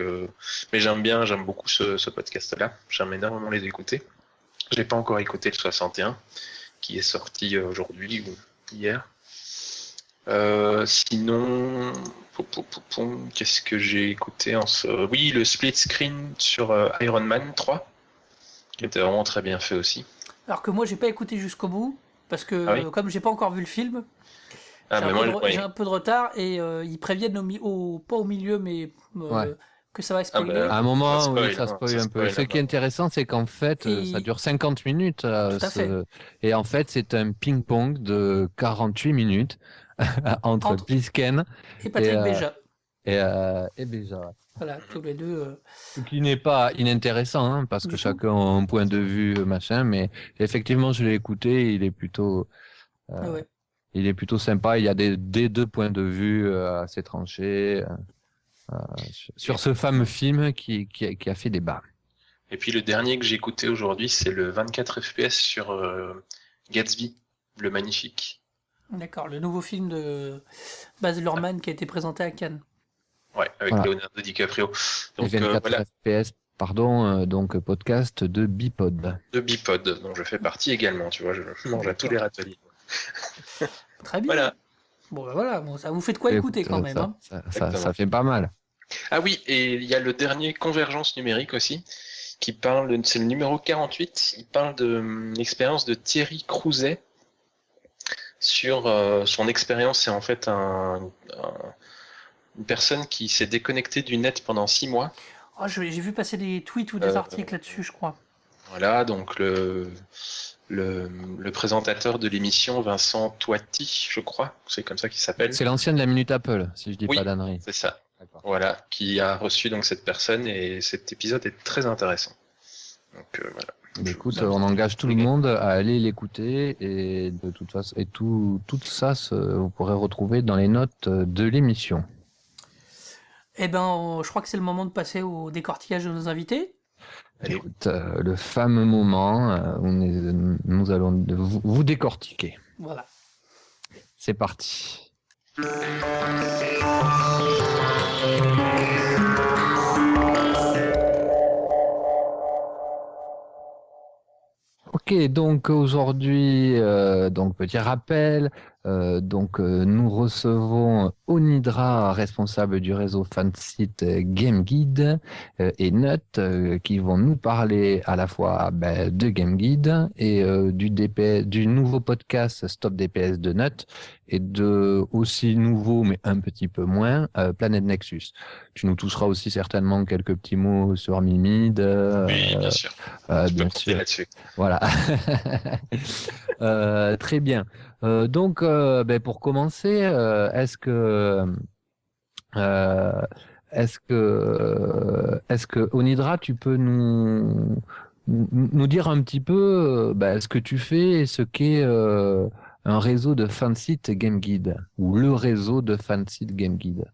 mais j'aime beaucoup ce podcast là, j'aime énormément les écouter. Je l'ai pas encore écouté le 61 qui est sorti aujourd'hui ou hier. Sinon, qu'est-ce que j'ai écouté oui, le split screen sur Iron Man 3, qui était vraiment très bien fait aussi. Alors que moi, j'ai pas écouté jusqu'au bout, parce que comme j'ai pas encore vu le film, j'ai un peu de retard, et ils préviennent pas au milieu, mais que ça va spoiler. À un moment, ça spoil un peu. Ce qui est intéressant, c'est qu'en fait, ça dure 50 minutes. Et en fait, c'est un ping-pong de 48 minutes. entre Plisken et Patrick Béja. Et Béja. Voilà, tous les deux. Ce qui n'est pas inintéressant, hein, parce que chacun a un point de vue, machin, mais effectivement, je l'ai écouté, il est plutôt sympa. Il y a des deux points de vue assez tranchés sur ce fameux film qui a fait débat. Et puis le dernier que j'ai écouté aujourd'hui, c'est le 24 FPS sur Gatsby, le magnifique. D'accord, le nouveau film de Baz Luhrmann qui a été présenté à Cannes. Ouais, avec Leonardo DiCaprio. Donc, 24 FPS, pardon, donc podcast de Bipod. Dont je fais partie également, tu vois, je mange à tous les râteliers. Très bien. Voilà. Bon, ça vous fait de quoi écouter quand même. Ça fait pas mal. Ah oui, et il y a le dernier Convergence numérique aussi, qui parle, c'est le numéro 48, il parle de l'expérience de Thierry Crouzet, sur son expérience. C'est en fait une personne qui s'est déconnectée du net pendant 6 mois. Oh, j'ai vu passer des tweets ou des articles là-dessus, je crois. Voilà, donc le présentateur de l'émission, Vincent Toiti, je crois, c'est comme ça qu'il s'appelle. C'est l'ancien de la Minute Apple, si je dis pas d'ânerie. C'est ça. D'accord. Voilà, qui a reçu donc cette personne et cet épisode est très intéressant. Donc voilà. Écoute, on engage tout le monde à aller l'écouter et de toute façon, et tout ça, vous pourrez retrouver dans les notes de l'émission. Eh ben, je crois que c'est le moment de passer au décortiquage de nos invités. Écoute, le fameux moment où nous allons vous décortiquer. Voilà. C'est parti. Ok, donc aujourd'hui, donc petit rappel, nous recevons Onidra, responsable du réseau fansite Game Guide, et Nut, qui vont nous parler à la fois de Game Guide et du nouveau podcast Stop DPS de Nut, et de aussi nouveau mais un petit peu moins Planète Nexus. Tu nous toucheras aussi certainement quelques petits mots sur Mimid. Oui, bien sûr. Bien sûr. Là-dessus. Voilà. Très bien. Donc, pour commencer, est-ce que Onidra, tu peux nous dire un petit peu ce que tu fais et ce qu'est un réseau de fansite Game Guide ou le réseau de fansite Game Guide?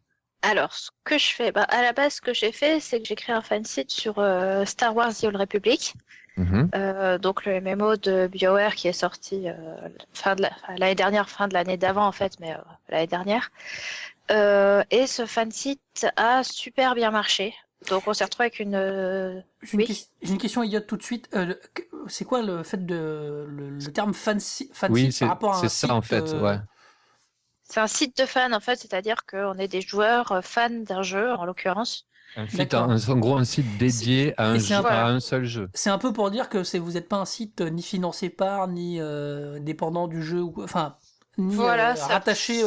Alors, ce que je fais, à la base, ce que j'ai fait, c'est que j'ai créé un fansite sur Star Wars The Old Republic. Donc le MMO de BioWare qui est sorti l'année dernière, fin de l'année d'avant en fait, mais l'année dernière. Et ce fansite a super bien marché. Donc on s'est retrouvé avec J'ai une question idiote tout de suite. C'est quoi le fait le terme fansite par rapport à un c'est site, ça en fait, ouais. C'est un site de fans en fait, c'est-à-dire qu'on est des joueurs fans d'un jeu en l'occurrence. En gros, un site dédié à un seul jeu. C'est un peu pour dire que vous n'êtes pas un site ni financé par, ni dépendant du jeu, ni rattaché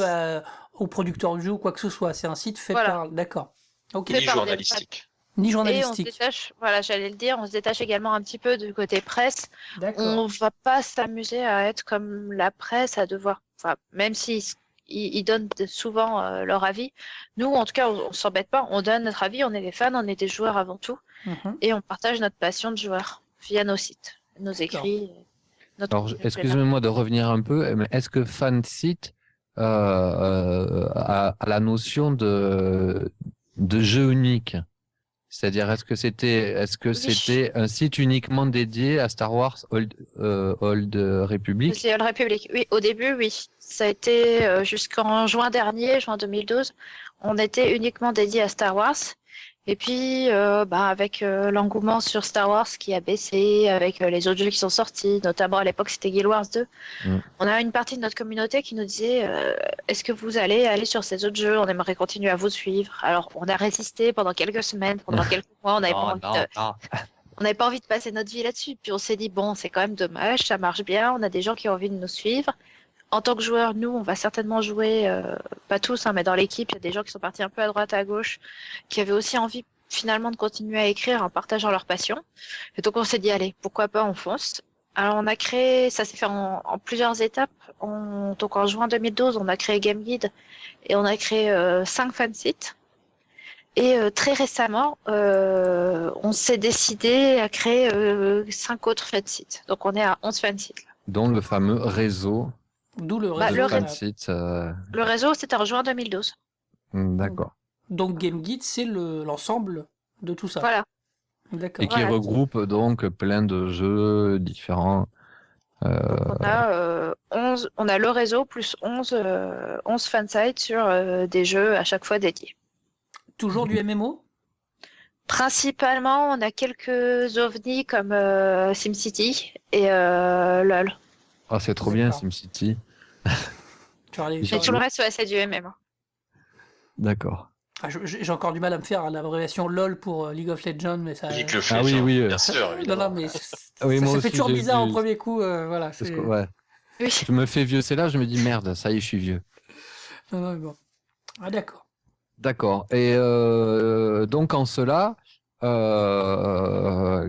au producteur du jeu ou quoi que ce soit. C'est un site fait par... D'accord. Okay. Ni journalistique. Ni journalistique. Et on se détache, j'allais le dire, on se détache également un petit peu du côté presse. On ne va pas s'amuser à être comme la presse, à devoir... même si... Ils donnent souvent leur avis. Nous, en tout cas, on s'embête pas. On donne notre avis. On est des fans, on est des joueurs avant tout, et on partage notre passion de joueur via nos sites, nos écrits. Alors, excusez-moi de revenir un peu, mais est-ce que fansite, à la notion de jeu unique. C'est-à-dire, est-ce que c'était un site uniquement dédié à Star Wars Old Republic? C'est Old Republic. Oui, au début, oui. Ça a été jusqu'en juin dernier, juin 2012, on était uniquement dédié à Star Wars. Et puis, avec l'engouement sur Star Wars qui a baissé, avec les autres jeux qui sont sortis, notamment à l'époque c'était Guild Wars 2, on a une partie de notre communauté qui nous disait est-ce que vous allez aller sur ces autres jeux? On aimerait continuer à vous suivre. Alors, on a résisté pendant quelques semaines, pendant quelques mois, on n'avait pas envie de passer notre vie là-dessus. Puis on s'est dit bon, c'est quand même dommage, ça marche bien, on a des gens qui ont envie de nous suivre. En tant que joueur, nous, on va certainement jouer, pas tous, mais dans l'équipe, il y a des gens qui sont partis un peu à droite, à gauche, qui avaient aussi envie finalement de continuer à écrire en partageant leur passion. Et donc on s'est dit, allez, pourquoi pas, on fonce. Alors on a créé, ça s'est fait en plusieurs étapes. Donc en juin 2012, on a créé Game Guide et on a créé 5 fansites. Et très récemment, on s'est décidé à créer 5 autres fansites. Donc on est à 11 fansites. Dont le fameux réseau. D'où le réseau. Le réseau, c'était en juin 2012. D'accord. Donc Game Guide, c'est l'ensemble de tout ça. Voilà. D'accord. Et qui regroupe donc plein de jeux différents. Donc on a le réseau plus 11 fansites sur des jeux à chaque fois dédiés. Toujours du MMO? Principalement, on a quelques ovnis comme SimCity et LoL. Ah, c'est trop bien SimCity. Et tout le reste, ouais, c'est du MM. D'accord. J'ai encore du mal à me faire l'abréviation LOL pour League of Legends, mais ça. League of Legends, oui, bien sûr. Non, mais ça fait toujours bizarre au premier coup. Voilà. Ouais. Oui. Je me fais vieux, c'est là, je me dis merde, ça y est, je suis vieux. Non, bon. Ah, d'accord. D'accord. Et donc en cela, à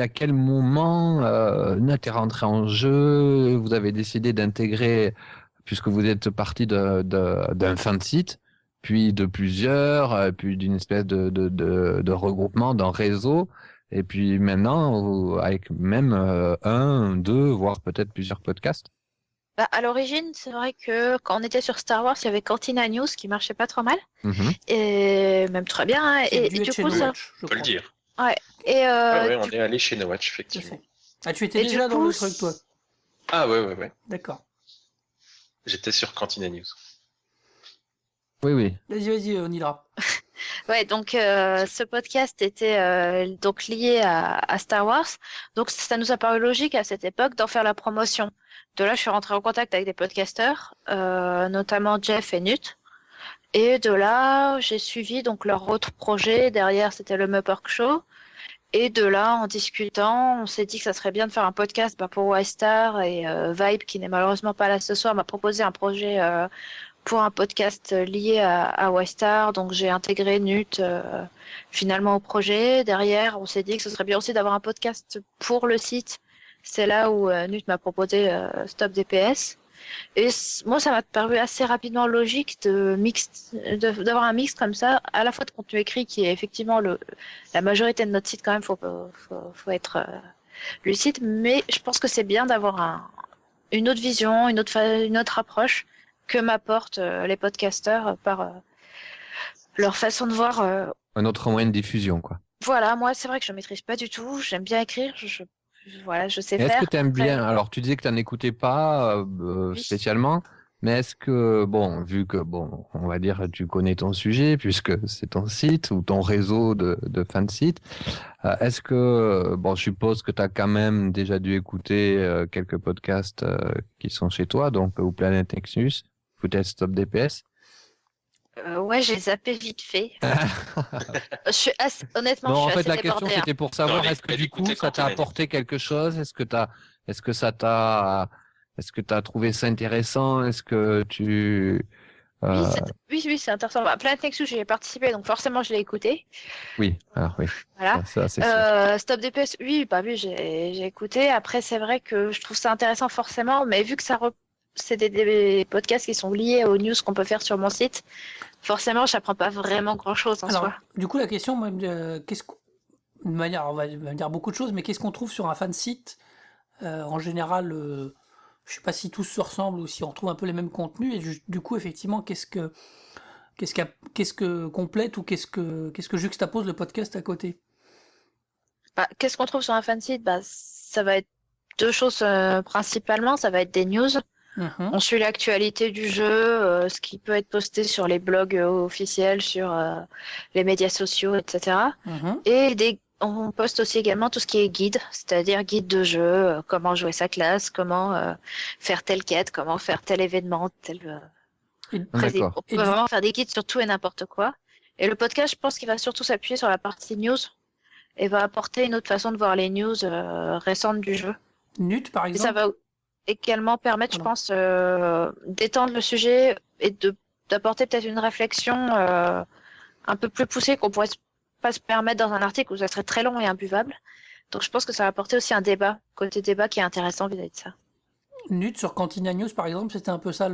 quel moment t'es rentré en jeu? Vous avez décidé d'intégrer, puisque vous êtes parti d'un fansite, puis de plusieurs, puis d'une espèce de regroupement, d'un réseau, et puis maintenant avec même 1, 2, voire peut-être plusieurs podcasts. À l'origine, c'est vrai que quand on était sur Star Wars, il y avait Cantina News qui marchait pas trop mal, et même très bien. Hein, et du coup, ça, on peut le dire. Ouais. Et on est allé chez No Watch, effectivement. Ah, tu étais déjà dans le truc, toi? Ah ouais. D'accord. J'étais sur Cantina News. Oui. Vas-y, on ira. Ouais, donc ce podcast était donc lié à Star Wars. Donc ça nous a paru logique à cette époque d'en faire la promotion. De là, je suis rentrée en contact avec des podcasteurs, notamment Jeff et Nut. Et de là, j'ai suivi donc leur autre projet. Derrière, c'était le Mupperk Show. Et de là, en discutant, on s'est dit que ça serait bien de faire un podcast pour Wystar. Et Vibe, qui n'est malheureusement pas là ce soir, m'a proposé un projet pour un podcast lié à Wystar. Donc j'ai intégré Nut finalement au projet. Derrière, on s'est dit que ce serait bien aussi d'avoir un podcast pour le site. C'est là où Nut m'a proposé Stop DPS. Et moi, ça m'a paru assez rapidement logique d'avoir un mix comme ça, à la fois de contenu écrit qui est effectivement la majorité de notre site quand même, faut être lucide, mais je pense que c'est bien d'avoir une autre vision, une autre approche que m'apportent les podcasteurs par leur façon de voir. Un autre moyen de diffusion, quoi. Voilà, moi c'est vrai que je maîtrise pas du tout, j'aime bien écrire, je sais faire. Est-ce que tu aimes bien, alors tu disais que tu n'en écoutais pas spécialement, mais est-ce que, vu que, on va dire, tu connais ton sujet, puisque c'est ton site ou ton réseau de fansites, est-ce que, je suppose que tu as quand même déjà dû écouter quelques podcasts qui sont chez toi, donc ou Planet Nexus, peut-être Stop DPS. Ouais, j'ai zappé vite fait. Honnêtement, non, je suis en fait, assez la question débordée, c'était pour savoir est-ce que du coup ça t'a apporté quelque chose, est-ce que tu as trouvé ça intéressant, est-ce que tu Oui, c'est intéressant. Planet Nexus, j'y ai participé, donc forcément je l'ai écouté. Oui, alors oui. Voilà. Ça, c'est sûr. Stop DPS, oui, j'ai écouté. Après, c'est vrai que je trouve ça intéressant forcément, mais vu que c'est des podcasts qui sont liés aux news qu'on peut faire sur mon site, forcément, j'apprends pas vraiment grand-chose en soi. Du coup, la question, de manière, on va dire beaucoup de choses, mais qu'est-ce qu'on trouve sur un fan site en général? Je sais pas si tous se ressemblent ou si on retrouve un peu les mêmes contenus. Et du coup, effectivement, qu'est-ce que complète ou qu'est-ce que juxtapose le podcast à côté? Qu'est-ce qu'on trouve sur un fansite? Ça va être deux choses principalement. Ça va être des news. Mhm. On suit l'actualité du jeu, ce qui peut être posté sur les blogs officiels, sur les médias sociaux, etc. Mhm. Et on poste aussi également tout ce qui est guide, c'est-à-dire guide de jeu, comment jouer sa classe, comment faire telle quête, comment faire tel événement, D'accord. On peut vraiment faire des guides sur tout et n'importe quoi. Et le podcast, je pense qu'il va surtout s'appuyer sur la partie news et va apporter une autre façon de voir les news récentes du jeu. Nut, par Et ça exemple. va également permettre, je Voilà. pense, d'étendre le sujet et d'apporter peut-être une réflexion un peu plus poussée qu'on pourrait pas se permettre dans un article où ça serait très long et imbuvable. Donc je pense que ça va apporter aussi un côté débat qui est intéressant vis-à-vis de ça. Nut sur Cantina News, par exemple, c'était un peu ça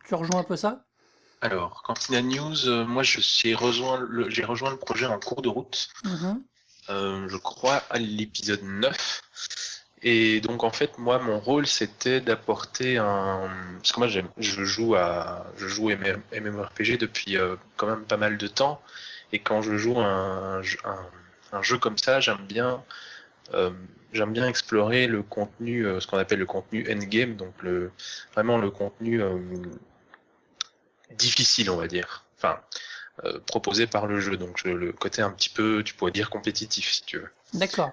Tu rejoins un peu ça? Alors, Cantina News, moi j'ai rejoint le projet en cours de route, Mhm. je crois à l'épisode 9. Et donc en fait, moi mon rôle c'était d'apporter parce que moi je joue MMORPG depuis quand même pas mal de temps. Et quand je joue un jeu comme ça, j'aime bien explorer le contenu, ce qu'on appelle le contenu endgame, donc vraiment le contenu difficile, on va dire. Enfin, proposé par le jeu. Donc le côté un petit peu, tu pourrais dire compétitif, si tu veux. D'accord.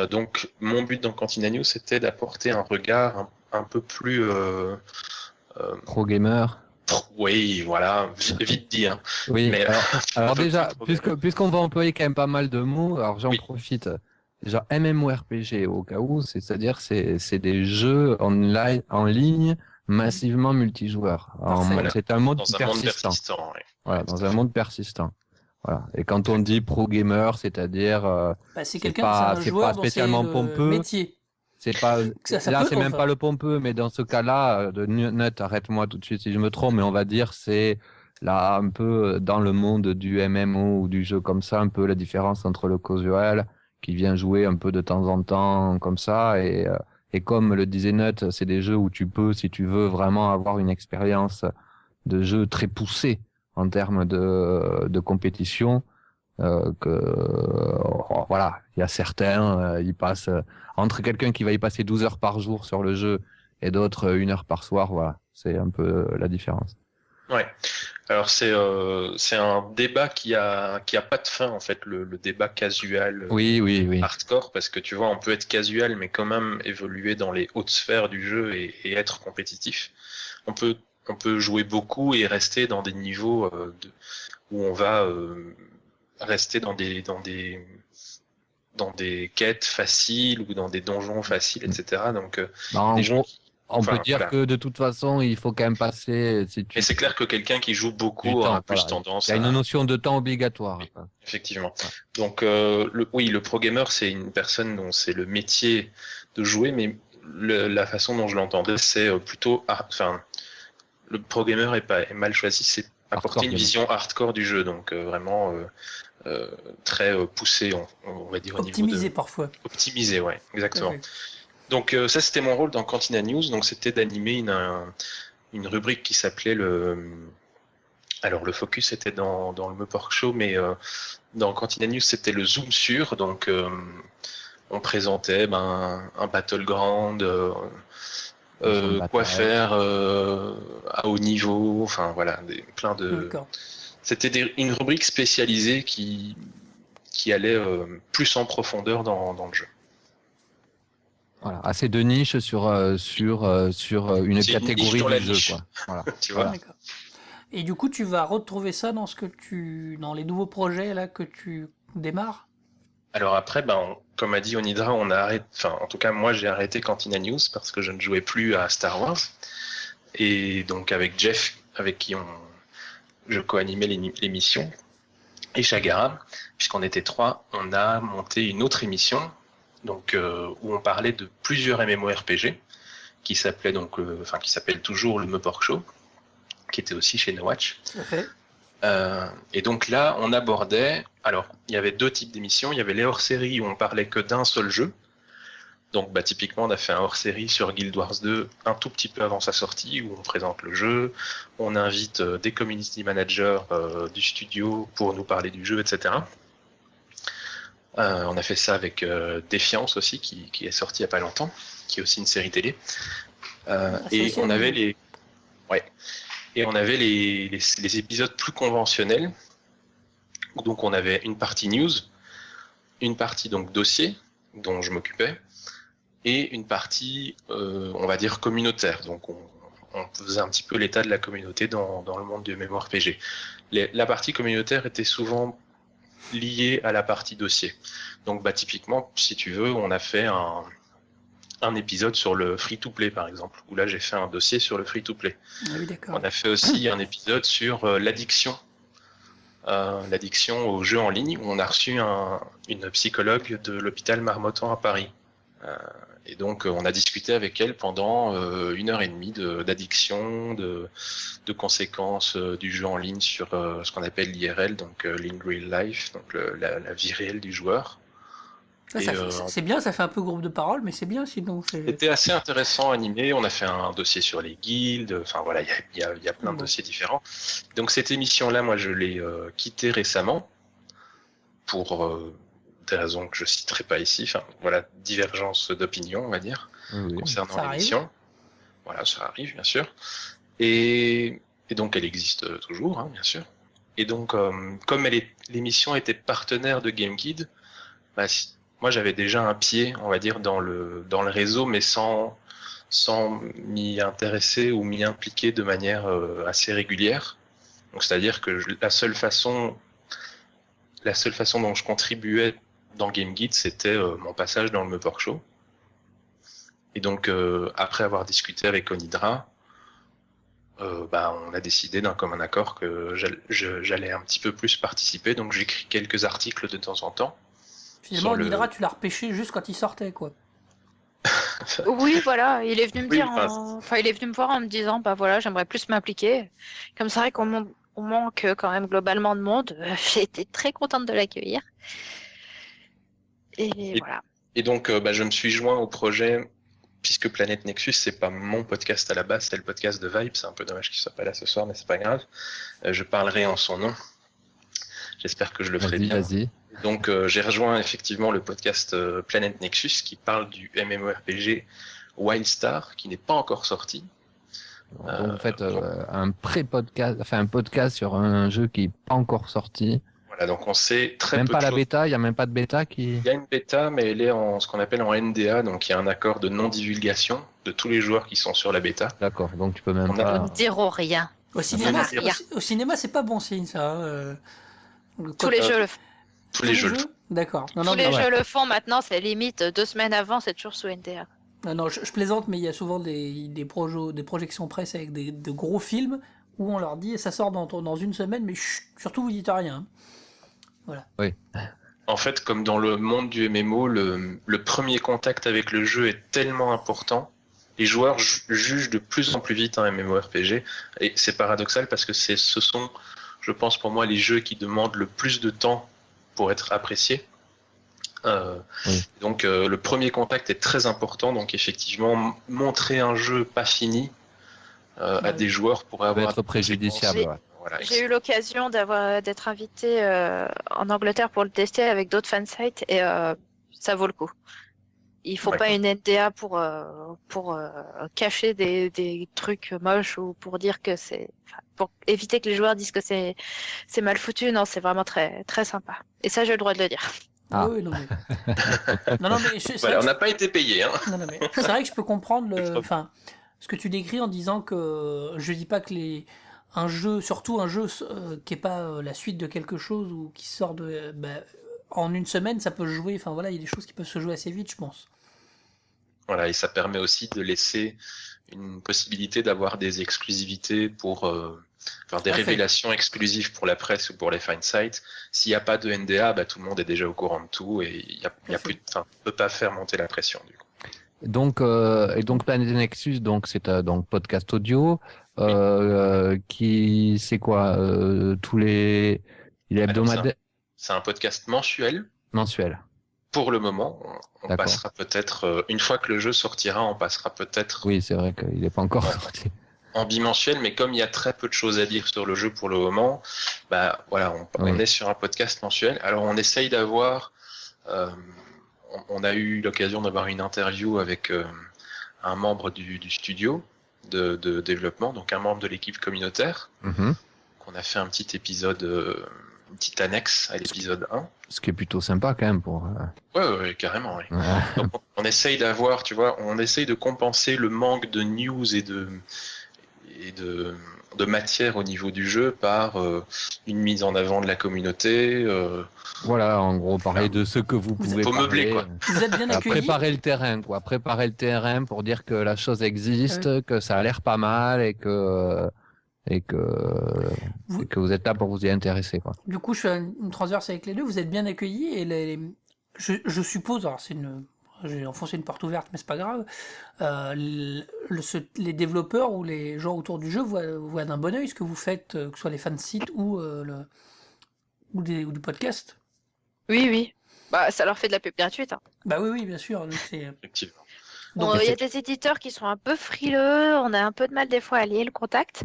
Donc mon but dans Cantina News, c'était d'apporter un regard un peu plus Pro gamer. oui, voilà, vite dit. Hein. Oui, Mais, alors un peu déjà, plus puisqu'on va employer quand même pas mal de mots, alors j'en Oui. profite. Déjà, MMORPG, au cas où, c'est-à-dire c'est des jeux en ligne massivement multijoueurs. Parfait. Voilà. C'est un mode dans un monde persistant. persistant. Ouais. Voilà, dans un monde persistant. Voilà. Et quand on dit pro gamer, c'est-à-dire C'est c'est quelqu'un, c'est un pas joueur dont c'est spécialement le pompeux. métier. C'est pas Ça là, peut, c'est même enfin. pas le pompeux, mais dans ce cas-là, de Nut, arrête-moi tout de suite si je me trompe, mais on va dire c'est là un peu dans le monde du MMO ou du jeu comme ça, un peu la différence entre le casual qui vient jouer un peu de temps en temps comme ça et comme le disait Nut, c'est des jeux où tu peux, si tu veux vraiment avoir une expérience de jeu très poussée en termes de compétition. Voilà, il y a certains, ils passent entre quelqu'un qui va y passer 12 heures par jour sur le jeu et d'autres 1 heure par soir, voilà, c'est un peu la différence. Ouais. Alors c'est un débat qui a pas de fin en fait, le débat casual Oui. hardcore, parce que tu vois on peut être casual mais quand même évoluer dans les hautes sphères du jeu et être compétitif. On peut jouer beaucoup et rester dans des niveaux où on va rester dans des quêtes faciles ou dans des donjons faciles, etc. Donc En des gens gros, on peut dire voilà. que de toute façon, il faut quand même passer. Mais c'est clair que quelqu'un qui joue du beaucoup temps, aura plus voilà. tendance Il y a une à... notion de temps obligatoire. Oui, effectivement. Donc le pro gamer, c'est une personne dont c'est le métier de jouer, mais la façon dont je l'entendais, c'est plutôt... Enfin, le pro gamer est mal choisi, c'est apporter une gamer. vision hardcore du jeu, donc vraiment très poussé, on va dire au Optimisé niveau de... parfois. Optimisé, ouais, exactement. Ouais. Donc ça, c'était mon rôle dans Cantina News, donc c'était d'animer une rubrique qui s'appelait Alors le focus était dans le Mepork Show, mais dans Cantina News, c'était le zoom sur, donc on présentait un battleground, quoi faire à haut niveau, enfin voilà, plein de... D'accord. C'était une rubrique spécialisée qui allait plus en profondeur dans le jeu. Voilà, assez de niche sur une C'est une niche catégorie dans la du jeu, niche. quoi. Voilà. Tu vois. D'accord. Et du coup, tu vas retrouver ça dans les nouveaux projets là que tu démarres? Alors après, comme a dit Onidra, on a arrêté. Enfin, en tout cas, moi, j'ai arrêté Cantina News parce que je ne jouais plus à Star Wars. Et donc avec Jeff, avec qui je co-animais l'émission, et Chagara, puisqu'on était 3, on a monté une autre émission, donc où on parlait de plusieurs MMORPG, qui s'appelait qui s'appelle toujours le Mepork Show, qui était aussi chez No Watch. Tout à fait. Et donc là, on abordait. Alors, il y avait 2 types d'émissions. Il y avait les hors-séries où on parlait que d'un seul jeu. Donc typiquement, on a fait un hors-série sur Guild Wars 2 un tout petit peu avant sa sortie, où on présente le jeu, on invite des community managers du studio pour nous parler du jeu, etc. On a fait ça avec Défiance aussi, qui est sorti il n'y a pas longtemps, qui est aussi une série télé. Et on avait les épisodes plus conventionnels. Donc on avait une partie news, une partie donc dossier dont je m'occupais, et une partie on va dire communautaire. Donc on faisait un petit peu l'état de la communauté dans le monde du MMORPG. La partie communautaire était souvent liée à la partie dossier. Donc typiquement, si tu veux, on a fait un épisode sur le free-to-play par exemple, où là j'ai fait un dossier sur le free-to-play. Ah oui, d'accord. On a fait aussi un épisode sur l'addiction aux jeux en ligne, où on a reçu une psychologue de l'hôpital Marmottan à Paris. Et donc on a discuté avec elle pendant 1h30 d'addiction, de conséquences du jeu en ligne sur ce qu'on appelle l'IRL, donc l'in real life, donc la vie réelle du joueur. C'est bien, ça fait un peu groupe de parole, mais c'est bien sinon. C'était assez intéressant, animé. On a fait un dossier sur les guildes. Enfin voilà, il y a plein de dossiers différents. Donc cette émission-là, moi, je l'ai quittée récemment pour des raisons que je citerai pas ici. Enfin voilà, divergence d'opinion, on va dire, concernant l'émission. Voilà, ça arrive, bien sûr. Et donc elle existe toujours, hein, bien sûr. Et donc comme l'émission était partenaire de GameKid, moi, j'avais déjà un pied, on va dire, dans le réseau, mais sans m'y intéresser ou m'y impliquer de manière assez régulière. Donc, c'est-à-dire que la seule façon dont je contribuais dans GameGuide, c'était mon passage dans le Meuport Show. Et donc, après avoir discuté avec Onidra, on a décidé d'un commun accord que j'allais un petit peu plus participer. Donc, j'écris quelques articles de temps en temps. Finalement, Onidra, tu l'as repêché juste quand il sortait, quoi. Oui, voilà, il est venu me dire, il est venu me voir en me disant, voilà, j'aimerais plus m'impliquer. Comme c'est vrai qu'on manque quand même globalement de monde, j'ai été très contente de l'accueillir. Et voilà. Et donc, je me suis joint au projet, puisque Planète Nexus, c'est pas mon podcast à la base, c'est le podcast de Vibe. C'est un peu dommage qu'il soit pas là ce soir, mais c'est pas grave. Je parlerai en son nom. J'espère que je le ferai bien. Vas-y. Donc j'ai rejoint effectivement le podcast Planet Nexus qui parle du MMORPG Wildstar qui n'est pas encore sorti. Donc vous faites un pré-podcast, enfin un podcast sur un jeu qui n'est pas encore sorti. Voilà, donc on sait très même peu pas de la choses. bêta, il n'y a même pas de bêta qui... Il y a une bêta, mais elle est en ce qu'on appelle en NDA, donc il y a un accord de non-divulgation de tous les joueurs qui sont sur la bêta. D'accord, donc tu peux même pas... Ne diront rien. Au cinéma, c'est pas bon signe, ça. Tous les jeux le font. Tous les jeux. D'accord. Tous les jeux le font maintenant, c'est limite 2 semaines avant, c'est toujours sous NDA. Non, je plaisante, mais il y a souvent des projections presse avec de gros films où on leur dit ça sort dans une semaine, mais surtout vous dites rien. Voilà. Oui. En fait, comme dans le monde du MMO, le premier contact avec le jeu est tellement important. Les joueurs jugent de plus en plus vite un MMORPG, et c'est paradoxal parce que ce sont, je pense pour moi, les jeux qui demandent le plus de temps pour être appréciés. Donc le premier contact est très important, donc effectivement montrer un jeu pas fini à des joueurs pourrait avoir être préjudiciable. Voilà, j'ai eu l'occasion d'être invité en Angleterre pour le tester avec d'autres fansites et ça vaut le coup. Il faut pas une NDA pour cacher des trucs moches ou pour dire que pour éviter que les joueurs disent que c'est mal foutu. Non, c'est vraiment très très sympa. Et ça, j'ai le droit de le dire. Ah. Oui, non, mais... voilà, on n'a pas été payé. Hein. Non, mais c'est vrai que je peux comprendre ce que tu décris en disant que je dis pas que un jeu, surtout un jeu qui est pas la suite de quelque chose ou qui sort en une semaine, ça peut se jouer. Enfin voilà, il y a des choses qui peuvent se jouer assez vite, je pense. Voilà, et ça permet aussi de laisser une possibilité d'avoir des exclusivités pour faire des révélations exclusives pour la presse ou pour les fan sites. S'il n'y a pas de NDA, tout le monde est déjà au courant de tout et on ne peut pas faire monter la pression du coup. Donc Planet Nexus, donc c'est donc podcast audio qui c'est quoi tous les hebdomadaires. C'est un podcast mensuel. pour le moment. On D'accord. passera peut-être, une fois que le jeu sortira, on passera peut-être Oui, c'est vrai qu'il n'est pas encore sorti. en bimensuel, mais comme il y a très peu de choses à dire sur le jeu pour le moment, bah voilà, on est sur un podcast mensuel. Alors on essaye d'avoir, on a eu l'occasion d'avoir une interview avec un membre du studio de développement, donc un membre de l'équipe communautaire, qu'on a fait un petit épisode, une petite annexe à l'épisode 1. Ce qui est plutôt sympa quand même pour. Ouais, carrément. Ouais. Donc, on essaye d'avoir, tu vois, on essaye de compenser le manque de news et de matière au niveau du jeu par une mise en avant de la communauté. Voilà, en gros, parler de ce que vous pouvez faut parler. meubler, quoi. Vous êtes bien accueillis. Préparer le terrain, quoi. Préparer le terrain pour dire que la chose existe, que ça a l'air pas mal et que vous êtes là pour vous y intéresser, quoi. Du coup, je fais une transverse avec les deux. Vous êtes bien accueillis et je suppose, alors j'ai enfoncé une porte ouverte, mais c'est pas grave. Les développeurs ou les gens autour du jeu voient d'un bon œil ce que vous faites, que ce soit les fans de sites ou du podcast. Oui. Bah, ça leur fait de la pub gratuite. Hein. Bah oui, bien sûr. Effectivement. Bon, il y a des éditeurs qui sont un peu frileux. On a un peu de mal des fois à lier le contact.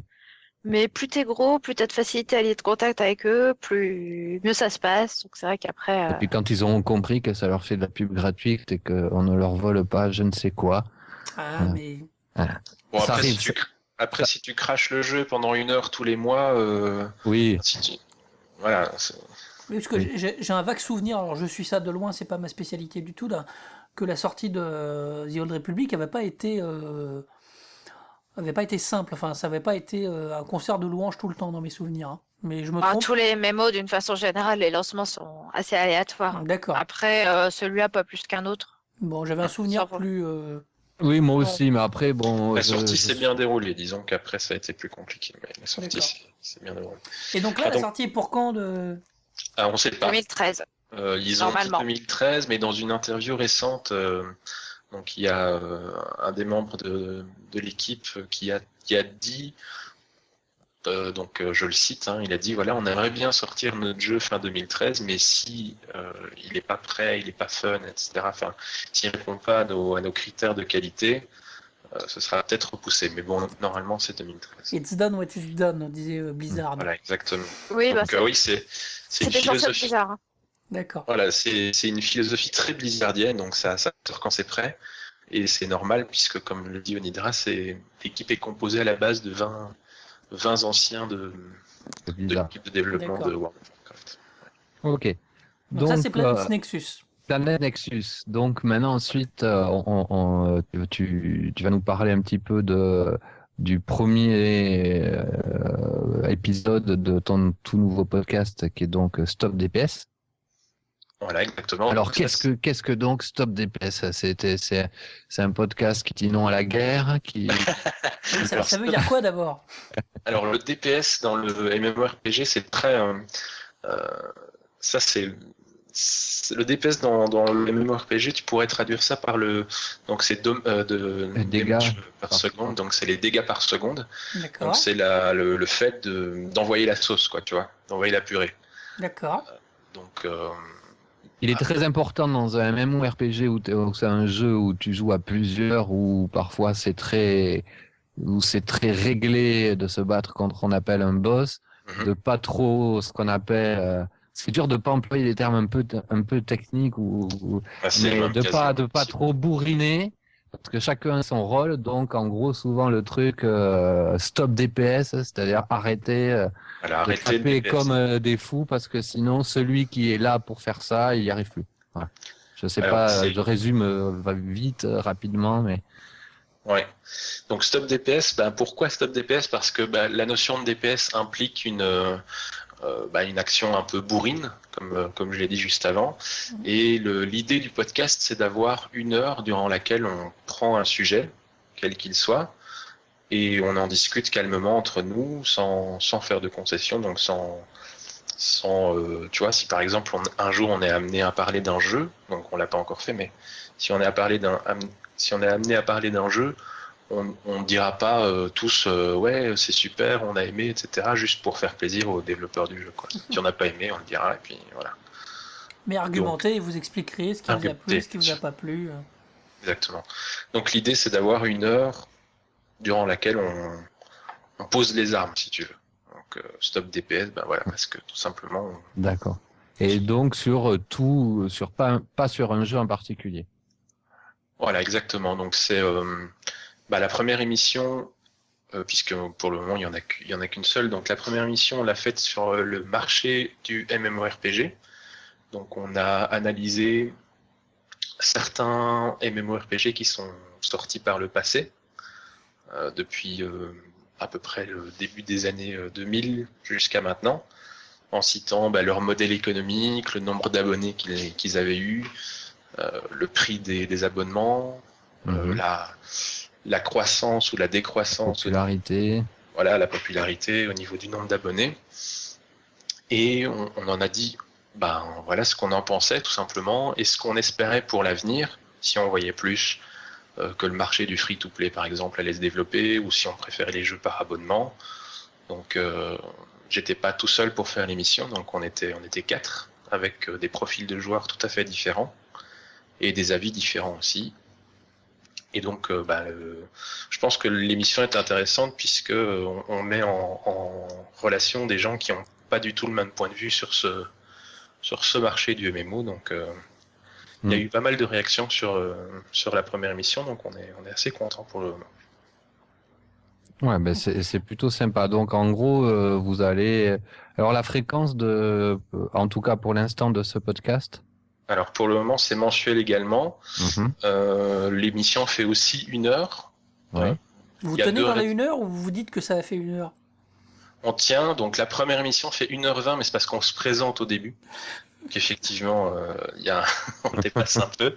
Mais plus t'es gros, plus t'as de facilité à lier de contact avec eux, mieux ça se passe. Donc c'est vrai qu'après. Et puis quand ils ont compris que ça leur fait de la pub gratuite et qu'on ne leur vole pas je ne sais quoi. Mais. Bon, Ça après, arrive, si tu craches le jeu pendant 1 heure tous les mois, oui. Voilà. Oui, parce que j'ai un vague souvenir, alors je suis ça de loin, c'est pas ma spécialité du tout, là, que la sortie de The Old Republic n'avait pas été simple, enfin ça n'avait pas été un concert de louanges tout le temps dans mes souvenirs. Hein. Mais je me trompe. Tous les MMO, d'une façon générale, les lancements sont assez aléatoires. D'accord. Après, celui-là, pas plus qu'un autre. Bon, j'avais un souvenir plus. Oui, moi aussi, mais après, bon. La sortie s'est bien déroulée, disons qu'après ça a été plus compliqué, mais la sortie s'est bien déroulée. Et donc là, la sortie est pour quand de. Ah, on sait pas. 2013. Ils ont dit 2013, mais dans une interview récente, donc il y a un des membres de l'équipe qui a dit, donc je le cite, hein, il a dit voilà, on aimerait bien sortir notre jeu fin 2013, mais si il n'est pas prêt, il n'est pas fun, etc. Enfin, s'il ne répond pas à nos critères de qualité, ce sera peut-être repoussé. Mais bon, normalement c'est 2013. It's done what is done, disait Blizzard. Voilà, exactement. Oui, donc oui, c'est une philosophie. Bizarre, hein. D'accord. Voilà, c'est une philosophie très blizzardienne, donc ça sort quand c'est prêt. Et c'est normal, puisque comme le dit Onidra, l'équipe est composée à la base de 20 anciens de l'équipe de développement de World of Warcraft. Ok. Donc ça, c'est Planet Nexus. Planet Nexus. Donc maintenant, ensuite, tu vas nous parler un petit peu du premier épisode de ton tout nouveau podcast, qui est donc Stop DPS. Voilà, exactement. Alors, qu'est-ce que donc Stop DPS? C'est un podcast qui dit non à la guerre, ça veut dire quoi d'abord? Alors, le DPS dans le MMORPG, c'est très... ça, c'est... Le DPS dans le MMORPG, tu pourrais traduire ça par donc c'est dégâts par seconde, donc c'est les dégâts par seconde. D'accord. Donc c'est le fait d'envoyer la sauce, quoi, tu vois, d'envoyer la purée. D'accord. Donc il est très important dans un MMORPG où c'est un jeu où tu joues à plusieurs, où parfois c'est très réglé de se battre contre ce qu'on appelle un boss, de pas trop ce qu'on appelle c'est dur de pas employer des termes un peu techniques mais de pas trop bourriner, parce que chacun a son rôle. Donc en gros, souvent le truc stop DPS, c'est-à-dire arrêter de taper comme des fous, parce que sinon celui qui est là pour faire ça, il y arrive plus. Voilà. Je sais pas, je résume vite, rapidement, mais. Ouais. Donc stop DPS, pourquoi stop DPS? Parce que la notion de DPS implique une action un peu bourrine, comme je l'ai dit juste avant. Et l'idée du podcast, c'est d'avoir 1 heure durant laquelle on prend un sujet, quel qu'il soit, et on en discute calmement entre nous, sans faire de concessions, donc tu vois, si par exemple un jour on est amené à parler d'un jeu, donc on l'a pas encore fait, mais si on est amené à parler d'un jeu, on ne dira pas tous ouais c'est super, on a aimé, etc. juste pour faire plaisir aux développeurs du jeu, quoi. Si on n'a pas aimé, on le dira, et puis voilà. Mais argumentez et vous expliquerez ce qui vous a plu, ce qui vous a pas plu. Exactement. Donc l'idée, c'est d'avoir 1 heure durant laquelle on pose les armes, si tu veux. Donc stop DPS, voilà, parce que tout simplement... D'accord. Et donc sur tout, pas sur un jeu en particulier. Voilà, exactement. Donc c'est la première émission, puisque pour le moment il y en a qu'une seule. Donc la première émission, on l'a faite sur le marché du MMORPG. Donc on a analysé certains MMORPG qui sont sortis par le passé, depuis à peu près le début des années 2000 jusqu'à maintenant, en citant leur modèle économique, le nombre d'abonnés qu'ils avaient eu, le prix des abonnements, la croissance ou la décroissance, la popularité au niveau du nombre d'abonnés. Et on en a dit voilà ce qu'on en pensait tout simplement et ce qu'on espérait pour l'avenir, si on voyait plus que le marché du free-to-play par exemple allait se développer, ou si on préférait les jeux par abonnement. Donc j'étais pas tout seul pour faire l'émission, donc on était 4 avec des profils de joueurs tout à fait différents et des avis différents aussi. Et donc je pense que l'émission est intéressante puisque on met en relation des gens qui ont pas du tout le même point de vue sur ce marché du MMO. Donc il y a eu pas mal de réactions sur la première émission, donc on est assez content pour le moment. Ouais, c'est plutôt sympa. Donc en gros, vous allez... Alors la fréquence en tout cas pour l'instant de ce podcast? Alors pour le moment, c'est mensuel également. L'émission fait aussi 1 heure. Ouais. Vous tenez dans les 1 heure ou vous dites que ça a fait 1 heure? On tient, donc la première émission fait 1h20, mais c'est parce qu'on se présente au début. Donc effectivement, on dépasse un peu.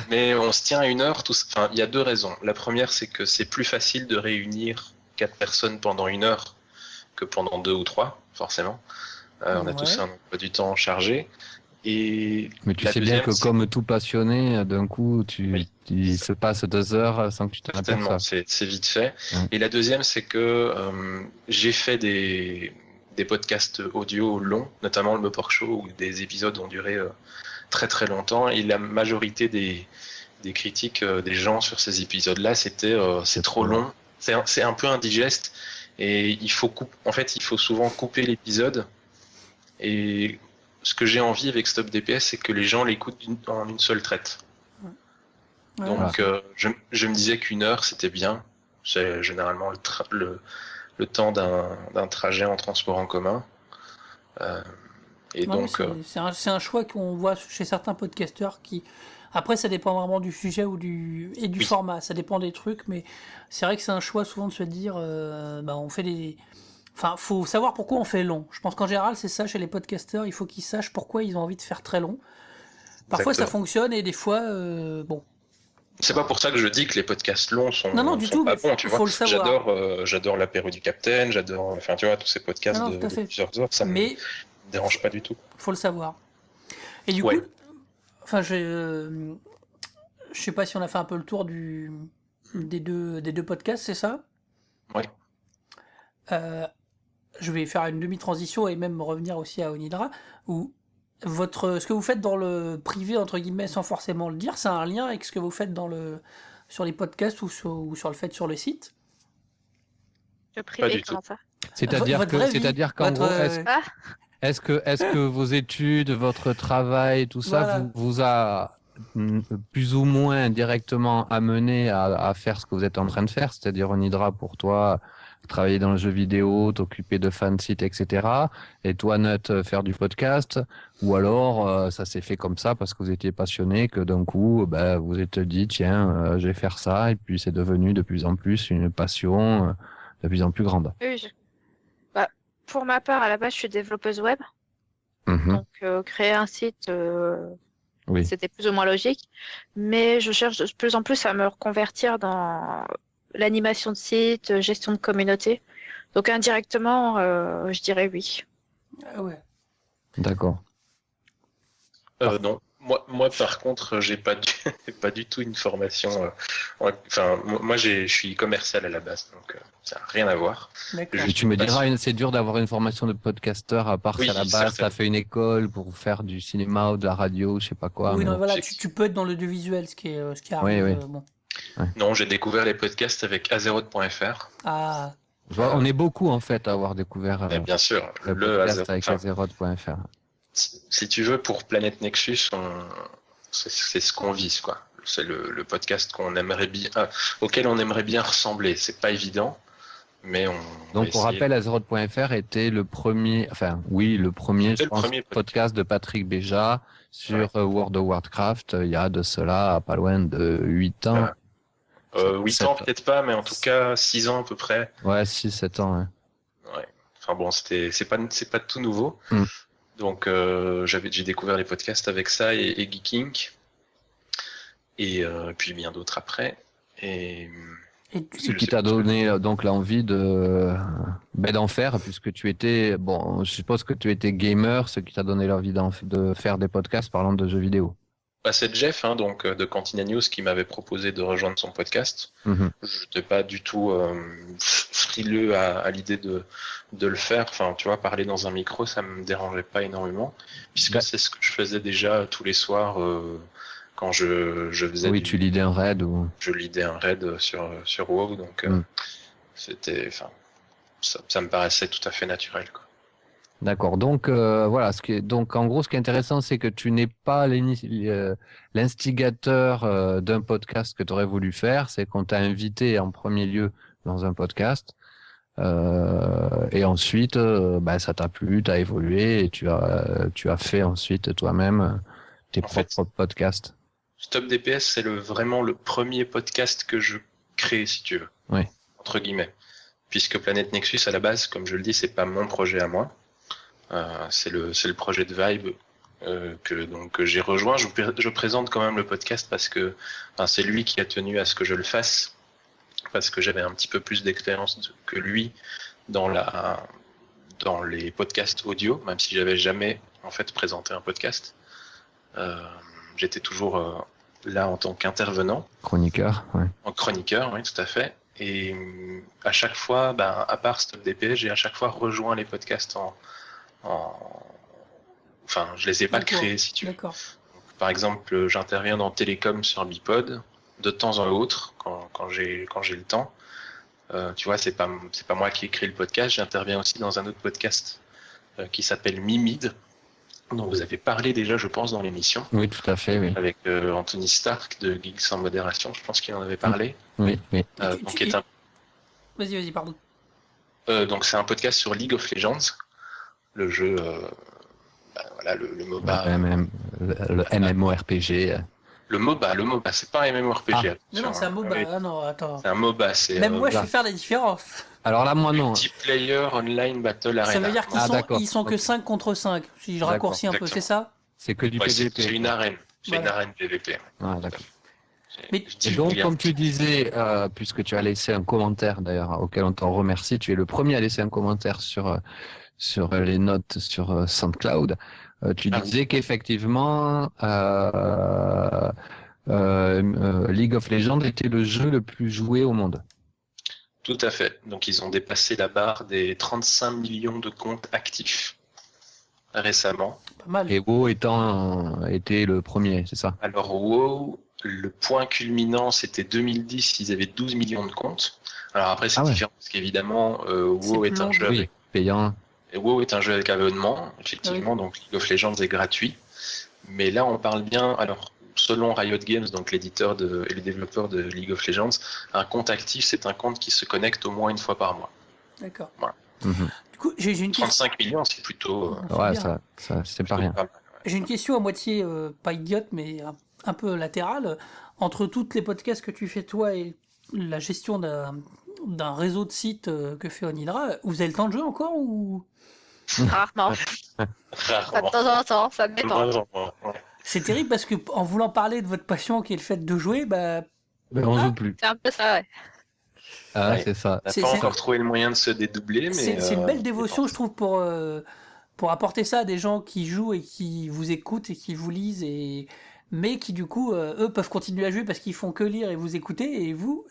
Mais on se tient à 1 heure. Il y a 2 raisons. La première, c'est que c'est plus facile de réunir 4 personnes pendant 1 heure que pendant 2 ou 3, forcément. On a tous un emploi du temps chargé. Mais tu sais bien que comme tout passionné, d'un coup, il se passe 2 heures sans que tu t'en aperçoives. C'est vite fait. Et la deuxième, c'est que j'ai fait des podcasts audio longs, notamment le Mopor Show, où des épisodes ont duré très très longtemps. Et la majorité des critiques des gens sur ces épisodes-là, c'était c'est trop long, c'est un peu indigeste. Et il faut souvent couper l'épisode. Et ce que j'ai envie avec Stop DPS, c'est que les gens l'écoutent en une seule traite. Ouais. Donc, je me disais qu'1 heure, c'était bien. C'est généralement le temps d'un trajet en transport en commun. C'est un choix qu'on voit chez certains podcasteurs qui... Après, ça dépend vraiment du sujet du format. Ça dépend des trucs, mais c'est vrai que c'est un choix souvent de se dire, on fait des... Enfin, faut savoir pourquoi on fait long. Je pense qu'en général, c'est ça chez les podcasteurs. Il faut qu'ils sachent pourquoi ils ont envie de faire très long. Parfois, Exactement. Ça fonctionne et des fois, bon. C'est pas pour ça que je dis que les podcasts longs sont du tout, pas bons, tu vois. Faut le savoir. J'adore l'apéro du Capitaine, j'adore, tu vois, tous ces podcasts de plusieurs heures, ça me dérange pas du tout. Faut le savoir. Et du coup, je sais pas si on a fait un peu le tour des deux podcasts, c'est ça? Oui. Je vais faire une demi-transition et même revenir aussi à Onidra, où ce que vous faites dans le privé, entre guillemets, sans forcément le dire, c'est un lien avec ce que vous faites sur les podcasts ou sur le fait sur le site? Le privé, comment ça? C'est-à-dire qu'en gros, est-ce que vos études, votre travail, tout ça, vous a plus ou moins directement amené à faire ce que vous êtes en train de faire, c'est-à-dire Onidra pour toi, travailler dans le jeu vidéo, t'occuper de fansites, etc. Et toi, Nut, faire du podcast, ou alors ça s'est fait comme ça parce que vous étiez passionné, que d'un coup, vous êtes dit, tiens, je vais faire ça, et puis c'est devenu de plus en plus une passion de plus en plus grande. Oui, pour ma part, à la base, je suis développeuse web. Donc, créer un site, c'était plus ou moins logique. Mais je cherche de plus en plus à me reconvertir dans l'animation de site, gestion de communauté. Donc, indirectement, je dirais oui. Ah ouais. D'accord. Non. Moi, par contre, j'ai pas pas du tout une formation. Enfin, moi, je suis commercial à la base, donc ça n'a rien à voir. D'accord. Et tu me diras, c'est dur d'avoir une formation de podcasteur, à part Oui, qu'à la base, certainement. tu as fait une école pour faire du cinéma ou de la radio, je sais pas quoi. Oui, mais non, bon. voilà, tu peux être dans l'audiovisuel, ce qui arrive. oui. Bon. Non, j'ai découvert les podcasts avec Azeroth.fr. Ah, On est beaucoup, en fait, à avoir découvert Mais bien sûr, le le podcast avec Azeroth. Azeroth.fr. Si tu veux, pour Planète Nexus, c'est ce qu'on vise, quoi. C'est le podcast auquel on aimerait bien ressembler. C'est pas évident, mais on. Donc, pour rappel, Azeroth.fr était le premier, le premier, je pense, podcast de Patrick Béja sur World of Warcraft, il y a de cela pas loin de 8 ans. 8 ans, peut-être pas, mais en tout cas 6 ans à peu près. Ouais, 6-7 ans, ouais. Enfin bon, c'est pas tout nouveau. Donc, j'ai découvert les podcasts avec ça et Geeking. Et puis bien d'autres après. Ce qui t'a donné donc l'envie d'en faire, puisque tu étais, je suppose que tu étais gamer, ce qui t'a donné l'envie de faire des podcasts parlant de jeux vidéo. C'est Jeff, donc de Cantina News, qui m'avait proposé de rejoindre son podcast. Je n'étais pas du tout frileux à l'idée de le faire. Enfin, tu vois, parler dans un micro, ça me dérangeait pas énormément, puisque c'est ce que je faisais déjà tous les soirs. Quand je faisais tu lidais un raid ou... Je lidais un raid sur WoW, donc c'était, ça me paraissait tout à fait naturel, quoi. D'accord. Donc voilà, donc en gros, ce qui est intéressant, c'est que tu n'es pas l'instigateur d'un podcast que tu aurais voulu faire. C'est qu'on t'a invité en premier lieu dans un podcast, et ensuite, ça t'a plu, t'as évolué et tu as fait ensuite toi-même tes propres podcasts. Stop DPS, c'est vraiment le premier podcast que je crée, si tu veux. Oui. Entre guillemets. Puisque Planète Nexus, à la base, comme je le dis, c'est pas mon projet à moi. C'est le projet de Vibe que j'ai rejoint. Je présente quand même le podcast parce que c'est lui qui a tenu à ce que je le fasse, parce que j'avais un petit peu plus d'expérience que lui dans les podcasts audio, même si j'avais jamais en fait présenté un podcast. J'étais toujours là en tant qu'intervenant. Chroniqueur, ouais. En chroniqueur, oui, tout à fait. Et à chaque fois, à part Stop DPS, j'ai à chaque fois rejoint les podcasts Enfin, je les ai pas créés, si tu veux. Donc, par exemple, j'interviens dans Télécom sur Bipod de temps en autre, quand j'ai le temps. Tu vois, c'est pas moi qui ai créé le podcast. J'interviens aussi dans un autre podcast qui s'appelle Mimid, dont vous avez parlé déjà, je pense, dans l'émission. Oui, tout à fait, oui. Avec Anthony Stark de Geeks sans modération, je pense qu'il en avait parlé. Oui. Vas-y, pardon. Donc c'est un podcast sur League of Legends, le jeu, le MOBA. Le MMORPG. Le MOBA, c'est pas un MMORPG. Non, c'est un MOBA. Ah non, attends. C'est un MOBA, Même moi, je sais faire la différence. Alors là, moi, non. Multiplayer Online Battle Arena. Ça veut dire qu'ils sont que 5 contre 5, si je raccourcis un peu, c'est ça? C'est que du PVP. C'est une arène. C'est une arène PVP. Ah, d'accord. Et donc, comme tu disais, puisque tu as laissé un commentaire, d'ailleurs, auquel on t'en remercie, tu es le premier à laisser un commentaire sur les notes sur SoundCloud. Tu disais qu'effectivement, League of Legends était le jeu le plus joué au monde. Tout à fait. Donc, ils ont dépassé la barre des 35 millions de comptes actifs récemment. Pas mal. Et WoW était le premier, c'est ça? Alors, WoW, le point culminant, c'était 2010, ils avaient 12 millions de comptes. Alors après, c'est différent, parce qu'évidemment, WoW est un jeu payant. Et WoW est un jeu avec abonnement, effectivement, donc League of Legends est gratuit. Mais là, on parle bien, alors, selon Riot Games, donc l'éditeur et les développeurs de League of Legends, un compte actif, c'est un compte qui se connecte au moins une fois par mois. D'accord. Voilà. Du coup, j'ai une question. 35 millions, c'est plutôt... c'est pas rien. J'ai une question à moitié, pas idiote, mais un peu latérale. Entre toutes les podcasts que tu fais toi et la gestion d'un réseau de sites que fait Onidra, vous avez le temps de jouer encore ou... Rarement. De temps en temps, ça dépend. C'est terrible parce que en voulant parler de votre passion qui est le fait de jouer, on joue plus. C'est un peu ça, ouais. C'est ça. On n'a pas encore trouvé le moyen de se dédoubler, mais... C'est une belle dévotion, je trouve, pour pour apporter ça à des gens qui jouent et qui vous écoutent et qui vous lisent, mais qui du coup, eux, peuvent continuer à jouer parce qu'ils font que lire et vous écouter, et vous,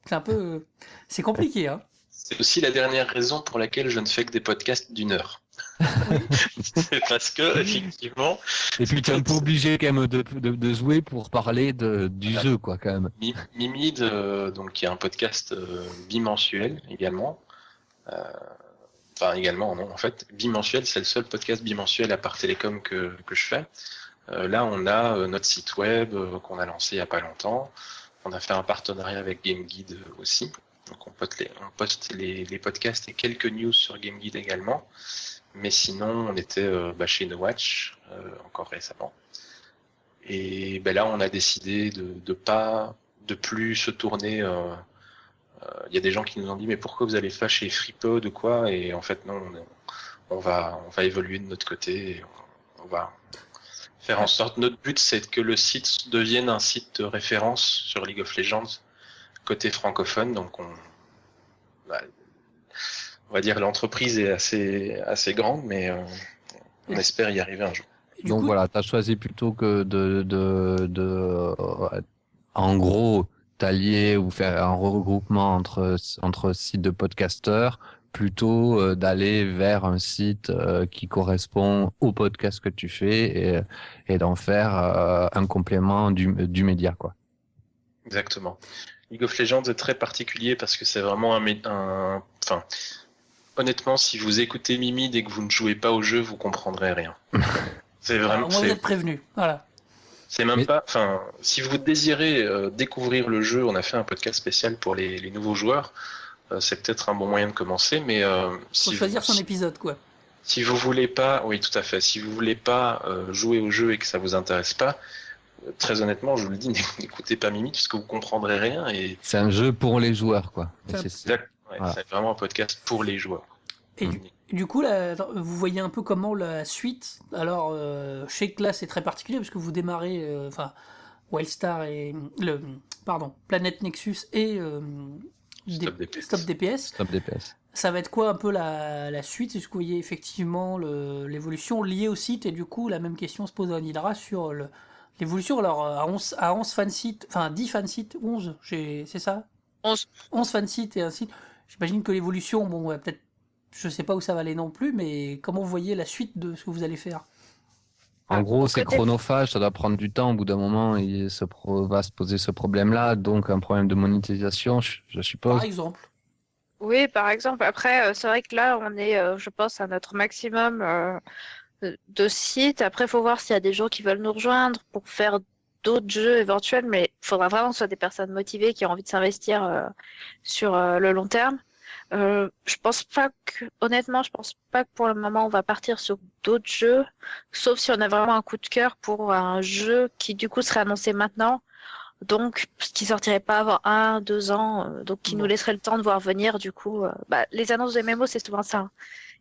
c'est un peu... c'est compliqué, hein. C'est aussi la dernière raison pour laquelle je ne fais que des podcasts d'1 heure. C'est parce que, effectivement... Et puis tu es un peu obligé quand même de jouer pour parler du jeu, quoi, quand même. Mimid, donc, qui est un podcast bimensuel également. Enfin, également, non, en fait, bimensuel, c'est le seul podcast bimensuel à part Télécom que je fais. Là, on a notre site web qu'on a lancé il n'y a pas longtemps. On a fait un partenariat avec GameGuide aussi. Donc, on poste les podcasts et quelques news sur GameGuide également. Mais sinon, on était chez No Watch encore récemment. Et là, on a décidé de plus se tourner. Il y a des gens qui nous ont dit mais pourquoi vous allez pas chez FreePod ou quoi? Et en fait, non, on va évoluer de notre côté. Et on va faire en sorte. Notre but, c'est que le site devienne un site de référence sur League of Legends côté francophone. Donc, on va dire l'entreprise est assez grande, mais on espère y arriver un jour. Donc voilà, tu as choisi plutôt que en gros, t'allier ou faire un regroupement entre sites de podcasteurs, plutôt d'aller vers un site qui correspond au podcast que tu fais et d'en faire un complément du média, quoi. Exactement. League of Legends est très particulier parce que c'est vraiment honnêtement, si vous écoutez Mimid et que vous ne jouez pas au jeu, vous comprendrez rien. C'est vraiment. Moi, vous êtes prévenu. Voilà. C'est même pas. Enfin, si vous désirez découvrir le jeu, on a fait un podcast spécial pour les nouveaux joueurs. C'est peut-être un bon moyen de commencer, mais faut choisir son épisode, quoi. Si vous voulez pas, oui, tout à fait. Si vous voulez pas jouer au jeu et que ça vous intéresse pas, très honnêtement, je vous le dis, n'écoutez pas Mimid parce que vous comprendrez rien. Et c'est un jeu pour les joueurs, quoi. C'est vraiment un podcast pour les joueurs. Et du coup, là, vous voyez un peu comment la suite. Alors, chez que là, c'est très particulier parce que vous démarrez, Wildstar et Planet Nexus et Stop DPS. Ça va être quoi un peu la suite? Est-ce que vous voyez effectivement l'évolution liée au site? Et du coup, la même question se pose à Nidra sur l'évolution. Alors, à 11 fansites, enfin 10 fansites, 11, c'est ça? 11 fansites et un site. J'imagine que l'évolution, peut-être, je sais pas où ça va aller non plus, mais comment vous voyez la suite de ce que vous allez faire? En gros, c'est chronophage, ça doit prendre du temps. Au bout d'un moment, va se poser ce problème-là, donc un problème de monétisation, je suppose. Par exemple. Oui, par exemple. Après, c'est vrai que là, on est, je pense, à notre maximum de sites. Après, il faut voir s'il y a des gens qui veulent nous rejoindre pour faire d'autres jeux éventuels, mais il faudra vraiment que ce soit des personnes motivées qui ont envie de s'investir sur le long terme. Honnêtement, je pense pas que pour le moment on va partir sur d'autres jeux, sauf si on a vraiment un coup de cœur pour un jeu qui du coup serait annoncé maintenant, donc qui sortirait pas avant 1-2 ans, donc qui nous laisserait le temps de voir venir. Du coup, les annonces de MMO c'est souvent ça, hein.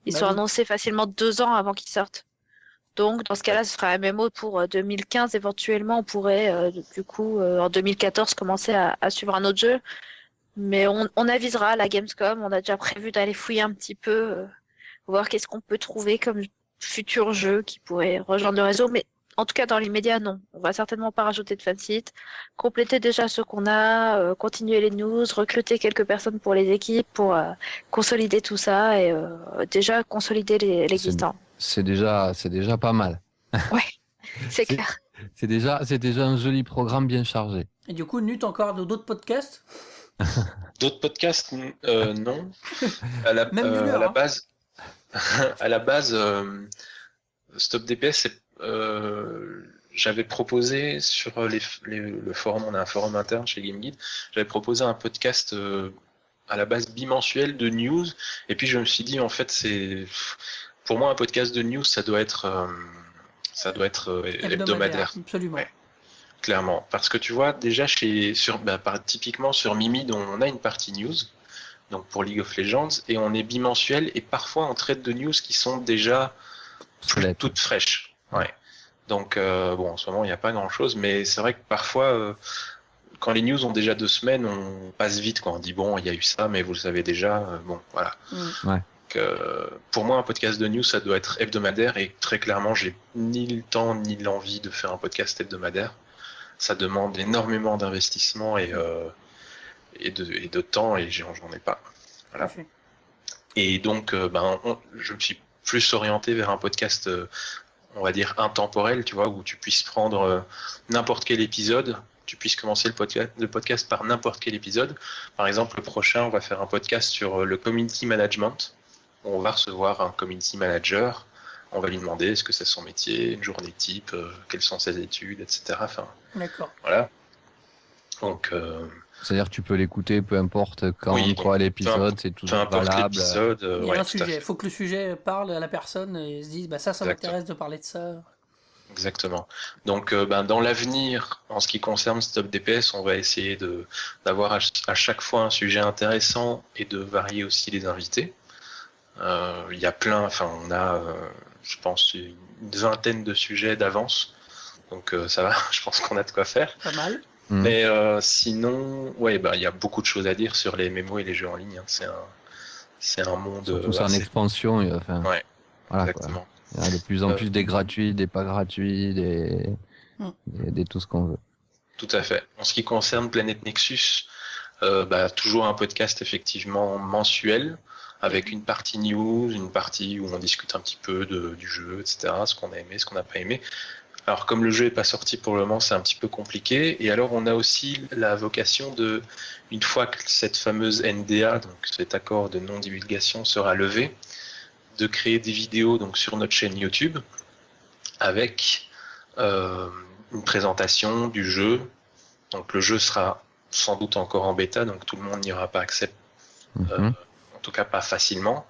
Ils sont annoncés facilement 2 ans avant qu'ils sortent. Donc dans ce cas-là, ce sera un MMO pour 2015 éventuellement. On pourrait du coup en 2014 commencer à suivre un autre jeu. Mais on avisera à la Gamescom, on a déjà prévu d'aller fouiller un petit peu, voir qu'est-ce qu'on peut trouver comme futur jeu qui pourrait rejoindre le réseau. Mais en tout cas, dans l'immédiat, non. On va certainement pas rajouter de fansites, compléter déjà ce qu'on a, continuer les news, recruter quelques personnes pour les équipes, pour consolider tout ça et déjà consolider l'existant. C'est déjà pas mal. Ouais, c'est clair. C'est déjà un joli programme bien chargé. Et du coup, Nut, encore d'autres podcasts? D'autres podcasts, non. À la base, Stop DPS, j'avais proposé sur le forum, on a un forum interne chez GameGuide, j'avais proposé un podcast à la base bimensuel de news, et puis je me suis dit, en fait, pour moi un podcast de news, ça doit être hebdomadaire. Absolument. Ouais. Clairement, parce que tu vois, déjà typiquement sur Mimid, on a une partie news, donc pour League of Legends, et on est bimensuel, et parfois on traite de news qui sont déjà toutes fraîches. Ouais. Donc en ce moment il n'y a pas grand-chose, mais c'est vrai que parfois, quand les news ont déjà 2 semaines, on passe vite, quoi. On dit bon, il y a eu ça, mais vous le savez déjà, voilà. Ouais. pour moi, un podcast de news, ça doit être hebdomadaire, et très clairement, j'ai ni le temps ni l'envie de faire un podcast hebdomadaire. Ça demande énormément d'investissement et de temps, et j'en ai pas. Voilà. Parfait. Et donc, je me suis plus orienté vers un podcast, on va dire, intemporel, tu vois, où tu puisses prendre n'importe quel épisode, tu puisses commencer le podcast par n'importe quel épisode. Par exemple, le prochain, on va faire un podcast sur le community management. On va recevoir un community manager, on va lui demander est-ce que c'est son métier, une journée type, quelles sont ses études, etc. Enfin, D'accord. voilà. Donc, C'est-à-dire que tu peux l'écouter peu importe quand, oui, quoi, l'épisode, c'est peu toujours importe valable. l'épisode, Il y a ouais, un tout à sujet. fait. Il faut que le sujet parle à la personne et se dise ça Exactement. m'intéresse de parler de ça. Exactement. Donc, dans l'avenir, en ce qui concerne Stop DPS, on va essayer d'avoir à chaque fois un sujet intéressant et de varier aussi les invités. Il y a on a, je pense, une vingtaine de sujets d'avance. Donc, ça va, je pense qu'on a de quoi faire. Pas mal. Mais sinon, ouais, il y a beaucoup de choses à dire sur les MMO et les jeux en ligne. Hein. C'est un monde Surtout c'est en assez... expansion. Enfin, Ouais, voilà, exactement. quoi. Il y a de plus en plus des gratuits, des pas gratuits, des tout ce qu'on veut. Tout à fait. En ce qui concerne Planète Nexus, toujours un podcast effectivement mensuel, avec une partie news, une partie où on discute un petit peu du jeu, etc., ce qu'on a aimé, ce qu'on n'a pas aimé. Alors comme le jeu n'est pas sorti pour le moment, c'est un petit peu compliqué. Et alors on a aussi la vocation de, une fois que cette fameuse NDA, donc cet accord de non-divulgation sera levé, de créer des vidéos donc sur notre chaîne YouTube avec une présentation du jeu. Donc le jeu sera sans doute encore en bêta, donc tout le monde n'y aura pas accès, en tout cas pas facilement.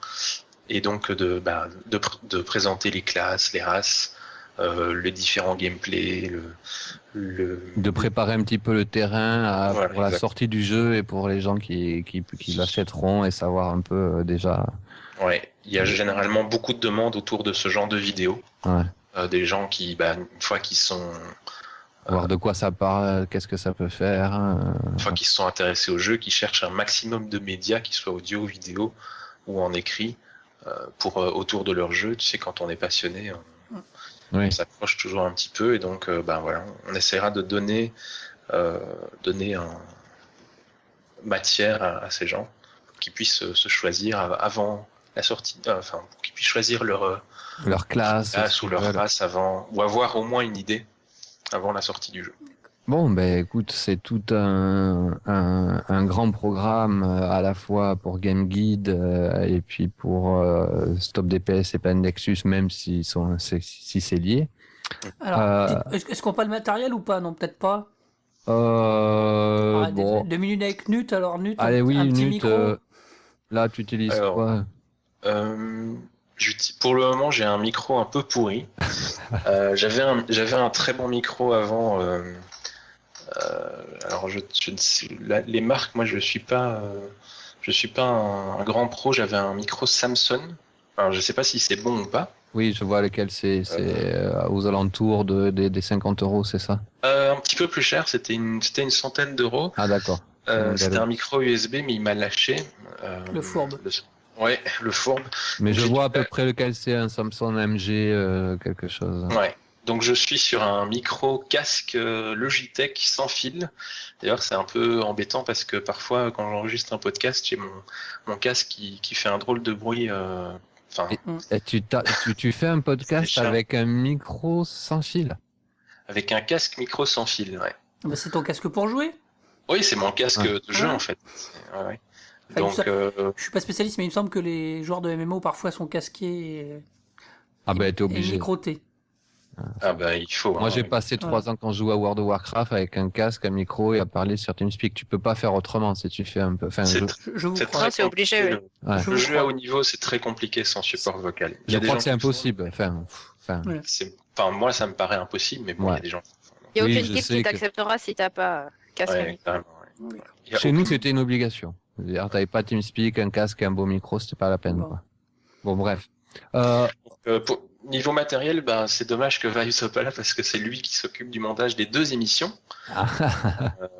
Et donc de présenter les classes, les races, les différents gameplays, de préparer un petit peu le terrain Voilà, pour la exact. sortie du jeu et pour les gens qui l'achèteront et savoir un peu déjà. Ouais, il y a généralement beaucoup de demandes autour de ce genre de vidéos. Ouais. Des gens qui, une fois qu'ils sont Voir de quoi ça parle, qu'est-ce que ça peut faire. Une fois qu'ils se sont intéressés au jeu, qui cherchent un maximum de médias, qu'ils soient audio, vidéo ou en écrit, autour de leur jeu. Tu sais, quand on est passionné, on s'approche toujours un petit peu, et donc voilà, on essaiera de donner matière à ces gens pour qu'ils puissent se choisir avant la sortie, pour qu'ils puissent choisir leur classe ou leur race avant, ou avoir au moins une idée avant la sortie du jeu. Bon, écoute, c'est tout un grand programme à la fois pour Game Guide et puis pour Stop DPS et Planète Nexus, même si c'est lié. Alors, est-ce qu'on parle le matériel ou pas? Non, peut-être pas. Bon. 2 minutes avec Nut, alors Nut, Allez, un petit Nut, micro. là, tu utilises quoi? Pour le moment, j'ai un micro un peu pourri. J'avais un très bon micro avant. Alors, les marques, moi, je suis pas un grand pro. J'avais un micro Samsung. Alors, je sais pas si c'est bon ou pas. Oui, je vois lequel c'est. C'est aux alentours des 50 €, c'est ça? Un petit peu plus cher. C'était une centaine d'euros. Ah, d'accord. C'était un micro USB, mais il m'a lâché. Le fourbe. Ouais, le fourbe. Mais je vois à peu près lequel c'est, un Samsung MG quelque chose. Ouais. Donc je suis sur un micro casque Logitech sans fil. D'ailleurs, c'est un peu embêtant parce que parfois, quand j'enregistre un podcast, j'ai mon casque qui fait un drôle de bruit. Et tu fais un podcast avec un micro sans fil? Avec un casque micro sans fil, ouais. C'est ton casque pour jouer? Oui, c'est mon casque de jeu en fait. Ouais. Donc, je suis pas spécialiste, mais il me semble que les joueurs de MMO parfois sont casqués t'es obligé. et microtés. Il faut. Moi, j'ai passé 3 ans quand je jouais à World of Warcraft avec un casque, un micro et à parler sur TeamSpeak. Tu peux pas faire autrement si tu fais un peu. Enfin, je vous crois. C'est obligé, oui. Le jeu à haut niveau, c'est très compliqué sans support vocal. Je crois que c'est impossible. Moi, ça me paraît impossible, mais bon, il y a des gens. Il n'y a aucune équipe qui t'acceptera si t'as pas casque. Chez nous, c'était une obligation. C'est-à-dire, t'avais pas TeamSpeak, un casque et un beau micro, c'était pas la peine. Bon, bref. Niveau matériel, c'est dommage que Vaille soit pas là parce que c'est lui qui s'occupe du montage des 2 émissions.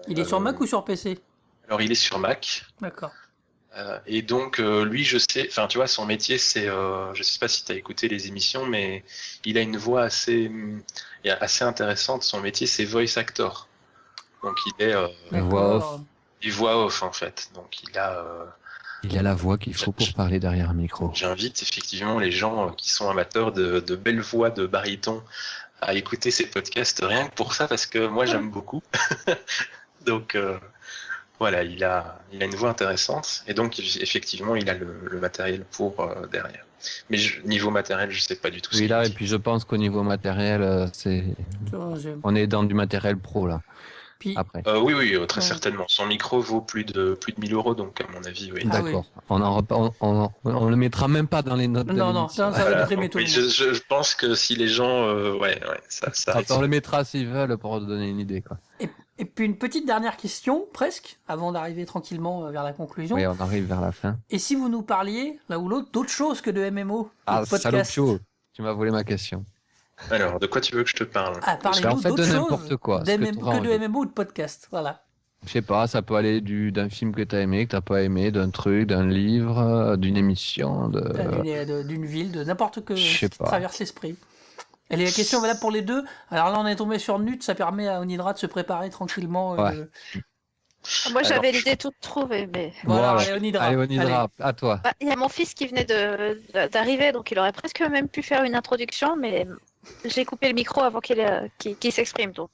Il est sur Mac ou sur PC? Alors, il est sur Mac. D'accord. Et donc lui, je sais, enfin tu vois, son métier c'est, je sais pas si tu as écouté les émissions, mais il a une voix assez intéressante. Son métier c'est voice actor. Donc il est voix off. D'accord. il voix off en fait. Donc il a la voix qu'il faut pour parler derrière un micro. J'invite effectivement les gens qui sont amateurs de belles voix de baryton à écouter ces podcasts rien que pour ça, parce que moi j'aime beaucoup. Donc voilà, il a une voix intéressante, et donc effectivement il a le matériel pour derrière. Mais niveau matériel, je sais pas du tout ce Oui, qu'il là, et dit. puis je pense qu'au niveau matériel, on est dans du matériel pro, là, Puis, après. Oui, très Ouais. certainement. Son micro vaut plus de 1000 euros, donc à mon avis, oui. Ah D'accord. On le mettra même pas dans les notes de non, l'émission. ça va Voilà, déprimer donc tout le oui, monde. je pense que si les gens, ça Enfin, on le mettra s'ils veulent pour donner une idée, quoi. Et puis une petite dernière question, presque, avant d'arriver tranquillement vers la conclusion. Oui, on arrive vers la fin. Et si vous nous parliez, l'un ou l'autre, d'autre chose que de MMO, Ah, de podcast? salopio, tu m'as volé ma question. Alors, de quoi tu veux que je te parle? Ah, parlez-nous En fait, d'autre de chose n'importe quoi, ce que t'auras que de envie. MMO ou de podcast, voilà. Je sais pas, ça peut aller d'un film que t'as aimé, que t'as pas aimé, d'un truc, d'un livre, d'une émission, D'une ville, de n'importe que je ce sais qui pas. traverse l'esprit. Et les questions valables pour les deux. Alors là, on est tombé sur Nut, ça permet à Onidra de se préparer tranquillement. Ouais. Moi, j'avais Alors, l'idée toute trouvée, mais Voilà, Voilà. allez, Onidra. Allez, Onidra, à toi. bah, il y a mon fils qui venait d'arriver, donc il aurait presque même pu faire une introduction, mais j'ai coupé le micro avant qu'il s'exprime. Donc,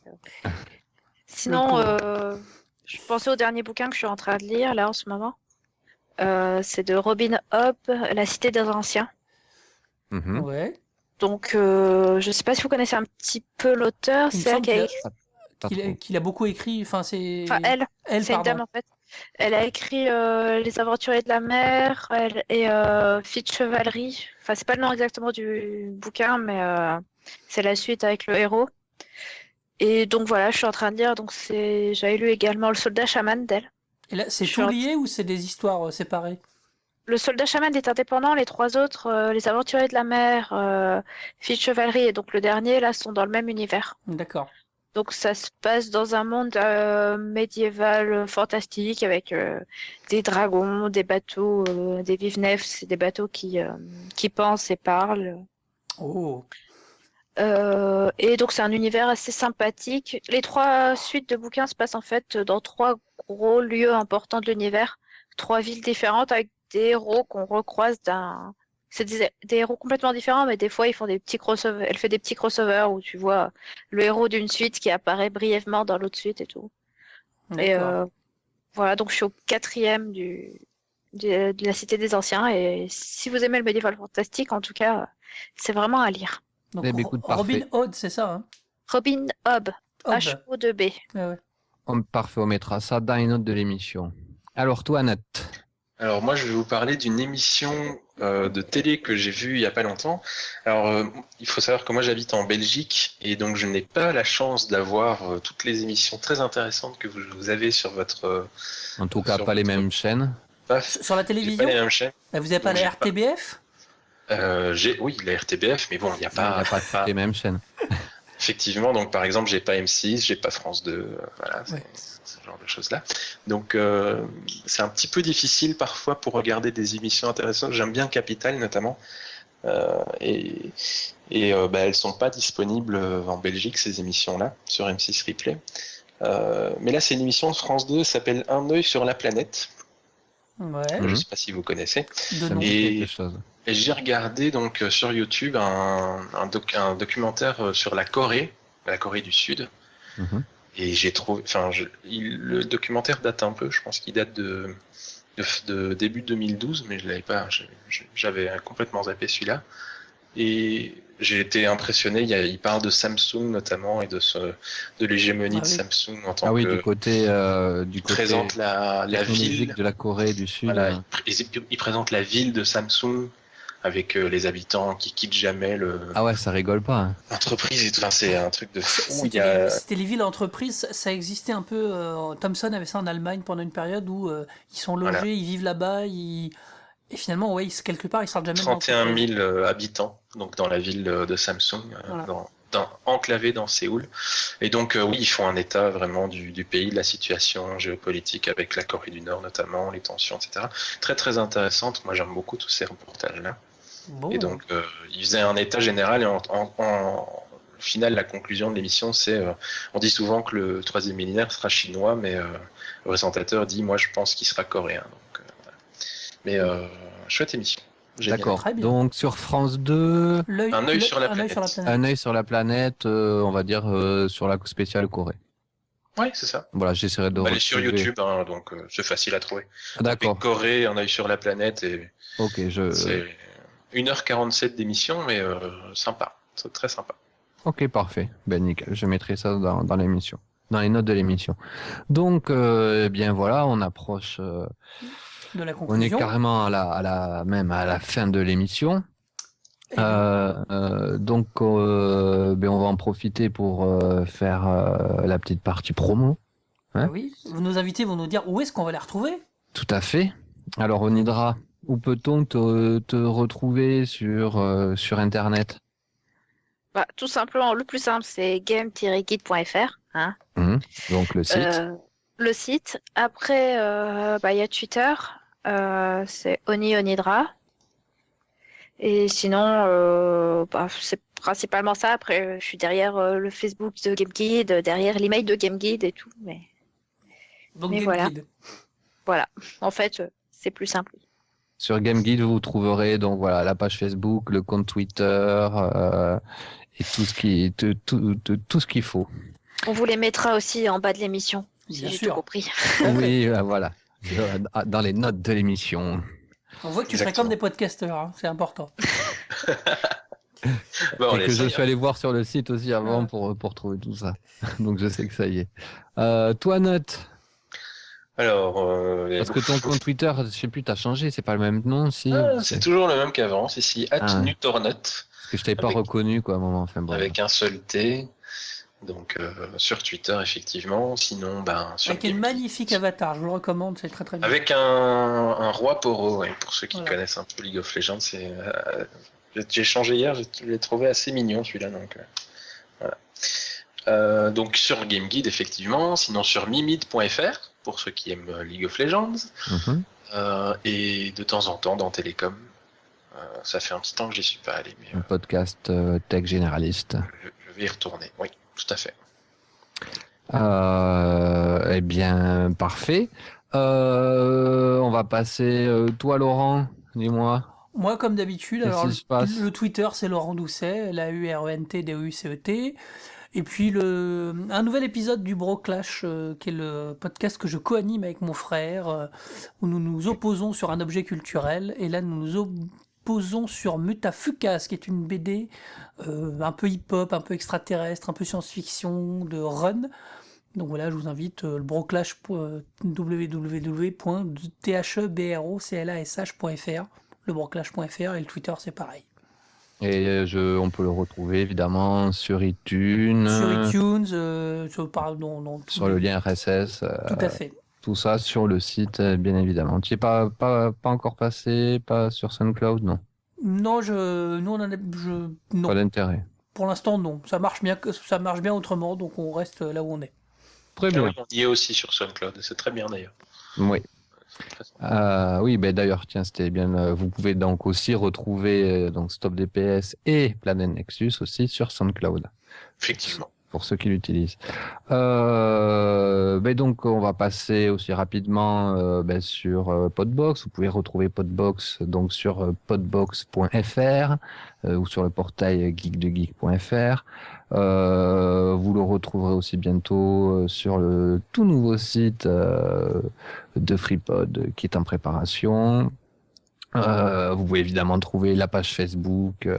sinon, pauvre. je pensais au dernier bouquin que je suis en train de lire là en ce moment. C'est de Robin Hobb, La Cité des Anciens. Mhm. Ouais. Donc, je sais pas si vous connaissez un petit peu l'auteur. Il me C'est elle semble qui a qu'il a- écrit. Pas trop. qu'il a beaucoup écrit. Enfin, c'est. Enfin, elle. Elle, C'est une pardon. dame en fait. Elle a écrit Les Aventuriers de la Mer et Fille de Chevalerie. Enfin, c'est pas le nom exactement du bouquin, mais c'est la suite avec le héros. Et donc voilà, je suis en train de lire. Donc j'avais lu également Le Soldat Chaman d'elle. Et là, c'est Je tout suis lié ou c'est des histoires séparées? Le Soldat Chaman est indépendant. Les trois autres, Les Aventuriers de la Mer, Fille de Chevalerie et donc le dernier, là, sont dans le même univers. D'accord. Donc ça se passe dans un monde médiéval fantastique avec des dragons, des bateaux, des vives-nefs, c'est des bateaux qui pensent et parlent. Oh. Et donc c'est un univers assez sympathique. Les trois suites de bouquins se passent en fait dans trois gros lieux importants de l'univers, trois villes différentes avec des héros qu'on recroise C'est des héros complètement différents, mais des fois ils font des petits crossovers. Elle fait des petits crossovers où tu vois le héros d'une suite qui apparaît brièvement dans l'autre suite et tout. Et D'accord. voilà, donc je suis au 4e de la Cité des Anciens. Et si vous aimez le médiéval fantastique, en tout cas, c'est vraiment à lire. Donc, Eh ben, écoute, Robin parfait. Hood, c'est ça, hein? Robin Hobb, Hood. H-O-2-B. Ouais. Parfait, on mettra ça dans les notes de l'émission. Alors, toi, Nat. Alors moi, je vais vous parler d'une émission de télé que j'ai vue il y a pas longtemps. Alors, il faut savoir que moi, j'habite en Belgique et donc je n'ai pas la chance d'avoir toutes les émissions très intéressantes que vous avez sur votre En tout cas, sur pas les votre mêmes chaînes. PAF. Sur la J'ai télévision? pas les mêmes chaînes. Vous n'avez pas Donc, la j'ai pas. RTBF? Oui, la RTBF, mais bon, il n'y a Il n'y a pas, pas toutes les mêmes chaînes. Effectivement, donc par exemple, j'ai pas M6, j'ai pas France 2, voilà, Ouais. ce genre de choses-là. Donc c'est un petit peu difficile parfois pour regarder des émissions intéressantes. J'aime bien Capital notamment, et elles sont pas disponibles en Belgique ces émissions-là sur M6 Replay. Mais là, c'est une émission de France 2, ça s'appelle Un œil sur la planète. Ouais. Je sais pas si vous connaissez. De Ça nom. me dit Et- quelque chose. Et j'ai regardé donc sur YouTube un documentaire sur la Corée du Sud. Mhm. Et j'ai trouvé, le documentaire date un peu, je pense qu'il date de début 2012, mais je l'avais pas, j'avais complètement zappé celui-là. Et j'ai été impressionné. Il parle de Samsung notamment et de l'hégémonie Ah de oui. Samsung en tant Ah oui, que du côté présente la technologique ville. de la Corée du Sud. Voilà, il présente la ville de Samsung avec les habitants qui quittent jamais Ah ouais, ça rigole pas. Hein. l'entreprise et tout. Enfin, c'est un truc de fou. Il y C'était a... c'était les villes entreprises, ça existait un peu. Thomson avait ça en Allemagne pendant une période où ils sont logés, Voilà. ils vivent là-bas, et finalement, ouais, quelque part, ils sortent jamais de 31 l'entreprise. 000 habitants donc dans la ville de Samsung, Voilà. enclavés dans Séoul. Et donc, oui, ils font un état vraiment du pays, de la situation géopolitique avec la Corée du Nord notamment, les tensions, etc. Très, très intéressante. Moi, j'aime beaucoup tous ces reportages-là. Bon. Et donc, ils faisaient un état général et au final, la conclusion de l'émission, c'est on dit souvent que le troisième millénaire sera chinois, mais le présentateur dit moi, je pense qu'il sera coréen. Donc, voilà. Mais chouette émission. Génial. D'accord. Très bien. Donc sur France 2, Un œil sur la un œil planète. sur la planète. un œil sur la planète, on va dire sur la spéciale Corée. Oui, c'est ça. Voilà, j'essaierai de Elle est sur retrouver. YouTube, hein, donc c'est facile à trouver. D'accord. Et Corée, un œil sur la planète, et Ok, c'est 1h47 d'émission, mais sympa. C'est très sympa. Ok, parfait. Ben nickel, je mettrai ça dans l'émission, dans les notes de l'émission. Donc, eh bien voilà, on approche, De la on est conclusion. carrément même à la fin de l'émission. Eh bien, Donc, ben on va en profiter pour faire la petite partie promo. Hein oui, nos invités vont nous dire où est-ce qu'on va les retrouver. Tout à fait. Alors, Onidra, où peut-on te retrouver sur Internet? Bah, tout simplement, le plus simple, c'est game-guide.fr. Hein. Donc, le site. Le site. Après, il y a Twitter. C'est Onidra. Et sinon, c'est principalement ça. Après, je suis derrière le Facebook de Game Guide, derrière l'email de Game Guide et tout. Mais Donc, Mais Game voilà. Guide. en fait, c'est plus simple. Sur Game Guide, vous trouverez donc voilà la page Facebook, le compte Twitter et tout ce qu'il faut. On vous les mettra aussi en bas de l'émission, si Bien j'ai sûr. tout compris. Oui, voilà, dans les notes de l'émission. On voit que tu Exactement. fréquentes des podcasteurs, hein, c'est important. Bon, Et que je suis allé voir sur le site aussi avant Ouais. pour trouver tout ça. Donc je sais que ça y est. Toi, Note, Alors, parce que ton compte Twitter, je sais plus, t'as changé, c'est pas le même nom, si. c'est toujours le même qu'avant, c'est ici, Ah. @nutornut, Parce que je t'avais pas avec- reconnu quoi à un moment. Enfin bref. avec un seul T. Donc, sur Twitter, effectivement. Sinon, sur Avec un Game- magnifique avatar, je vous le recommande, c'est très très bien. Avec un roi Poro, ouais, pour ceux qui Voilà. connaissent un peu League of Legends. J'ai changé hier, je l'ai trouvé assez mignon celui-là. Donc, voilà. Donc sur Game Guide, effectivement. Sinon sur mimid.fr, pour ceux qui aiment League of Legends. Mhm. Et de temps en temps dans Télécom. Ça fait un petit temps que j'y suis pas allé, mais Un podcast tech généraliste. je vais y retourner. Oui, tout à fait. Eh bien, parfait. On va passer. Toi, Laurent, dis-moi. Moi, comme d'habitude, Qu'est-ce alors qui se passe le Twitter, c'est Laurent Doucet, LAURENTDOUCET. Et puis un nouvel épisode du Broclash, qui est le podcast que je co-anime avec mon frère, où nous nous opposons sur un objet culturel. Et là, nous nous opposons sur Mutafukas, qui est une BD un peu hip-hop, un peu extraterrestre, un peu science-fiction, de Run. Donc voilà, je vous invite le Broclash, www.thebroclash.fr, le broclash.fr, et le Twitter, c'est pareil. Et on peut le retrouver évidemment sur iTunes, Sur iTunes, sur le lien RSS, tout à fait. tout ça sur le site, bien évidemment. Tu es pas encore passé, pas sur SoundCloud, non? Non, non. Pas d'intérêt. Pour l'instant, non. Ça marche bien autrement, donc on reste là où on est. Très Ah bien. oui, on y est aussi sur SoundCloud, c'est très bien d'ailleurs. Oui. C'est très sympa. Oui, ben d'ailleurs, tiens, c'était bien. Vous pouvez donc aussi retrouver donc Stop DPS et Planet Nexus aussi sur SoundCloud, Effectivement. pour ceux qui l'utilisent. Donc, on va passer aussi rapidement sur Podbox. Vous pouvez retrouver Podbox donc sur podbox.fr ou sur le portail geekdegeek.fr. Vous le retrouverez aussi bientôt sur le tout nouveau site de FreePod qui est en préparation. Vous pouvez évidemment trouver la page Facebook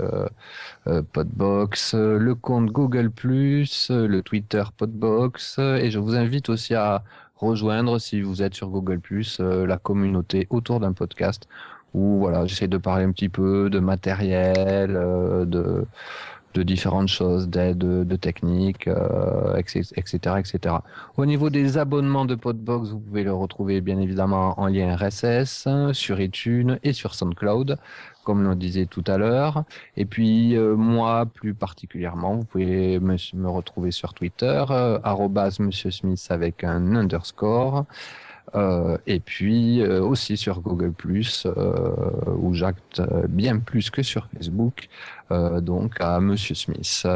Podbox, le compte Google+, le Twitter Podbox, et je vous invite aussi à rejoindre, si vous êtes sur Google+, la communauté autour d'un podcast où voilà, j'essaie de parler un petit peu de matériel, de différentes choses, d'aide, de techniques, etc., etc. Au niveau des abonnements de Podbox, vous pouvez le retrouver bien évidemment en lien RSS sur iTunes et sur SoundCloud, comme on le disait tout à l'heure. Et puis moi, plus particulièrement, vous pouvez me retrouver sur Twitter, @Monsieur Smith avec un underscore. Et puis aussi sur Google+, où j'acte bien plus que sur Facebook, donc à Monsieur Smith.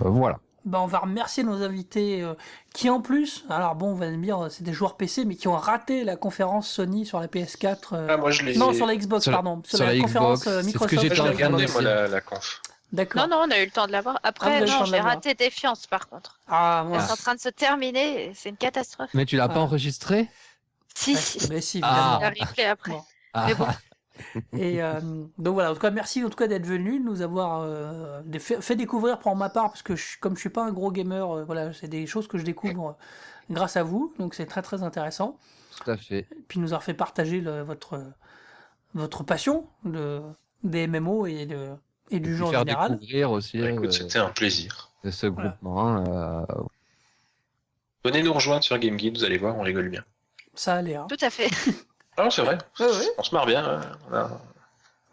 Voilà. Ben, on va remercier nos invités qui en plus, alors bon, on va me dire c'est des joueurs PC, mais qui ont raté la conférence Sony sur la PS4. Ah, moi je l'ai. Non, sur la Xbox, pardon. Sur la conférence Xbox, Microsoft. c'est ce que j'étais Je en l'ai train de regardé, dire. moi, la conf. D'accord. Non, on a eu le temps de l'avoir. Après, vous avez eu le temps non, de j'ai l'avoir. raté Défiance par contre. Ah, moi. C'est en train de se terminer, c'est une catastrophe. Mais tu l'as pas Ah. enregistré? Si, Ouais, si. mais si, Ah. évidemment. La replay après. Bon. Ah. Mais bon. Et donc voilà, en tout cas, merci en tout cas d'être venu, de nous avoir fait découvrir pour ma part, parce que comme je suis pas un gros gamer, voilà, c'est des choses que je découvre grâce à vous, donc c'est très très intéressant. Tout à fait. Et puis nous avoir fait partager votre passion des MMO et du jeu en Faire général. découvrir aussi Bah, écoute, c'était un plaisir. de ce Voilà. groupement. Venez nous rejoindre sur GameGuide, vous allez voir, on rigole bien. Ça a l'air. Tout à fait. Ah, c'est vrai, Ouais, ouais. on se marre bien.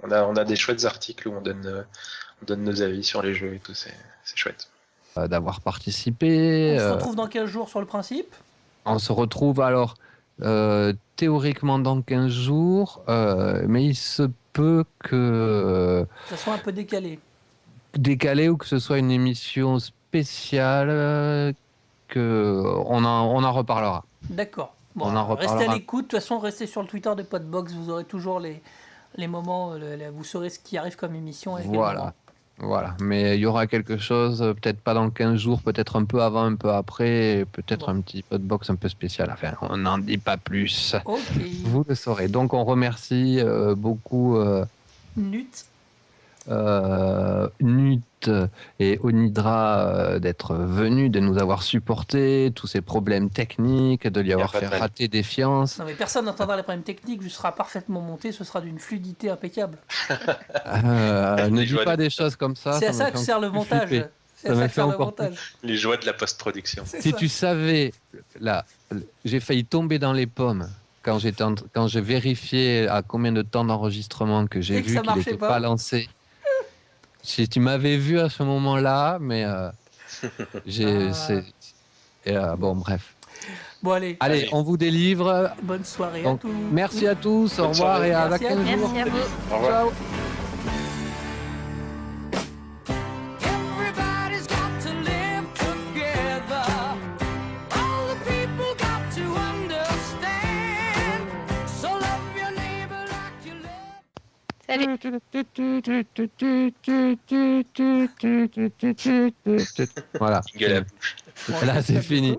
On a des chouettes articles où on donne nos avis sur les jeux et tout, c'est chouette. D'avoir participé. On se retrouve dans 15 jours sur le principe. On se retrouve alors théoriquement dans 15 jours, mais il se peut que Ça soit un peu décalé. décalé ou que ce soit une émission spéciale, que on en reparlera. D'accord. Bon, On en restez à reparlera. l'écoute. De toute façon, restez sur le Twitter de Podbox. Vous aurez toujours les moments, vous saurez ce qui arrive comme émission. à quel moment. Voilà. Mais il y aura quelque chose, peut-être pas dans 15 jours, peut-être un peu avant, un peu après, et peut-être Bon. un petit Podbox un peu spécial. Enfin, on n'en dit pas plus. Ok. Vous le saurez. Donc, on remercie beaucoup Nut. Nut et Onidra d'être venus, de nous avoir supportés, tous ces problèmes techniques, de lui avoir pas de fait mal. rater Défiance. Non mais personne n'entendra les problèmes techniques, vu que ce sera parfaitement monté, ce sera d'une fluidité impeccable. Ne Les dis joies pas de- des choses comme ça. C'est à me ça fait que sert le encore plus montage. flipper. C'est Ça à me ça que fait sert le encore montage. Les joies de la post-production. C'est Si ça. tu savais, là, j'ai failli tomber dans les pommes quand quand j'ai vérifié à combien de temps d'enregistrement que j'ai Et que vu ça qu'il marchait n'était pas. pas lancé. Si tu m'avais vu à ce moment-là, mais Ah. bon, bref. Bon allez, Allez, on vous délivre. bonne soirée Donc, à tous. merci à tous, au Bonne revoir soirée. et à Merci à 15 vous. jours. Merci à vous. Au revoir. Ciao. Everybody's got to live together. All the people got to understand. So love your neighbor like you love. Salut. Voilà. Gueule à bouche. Là, c'est fini.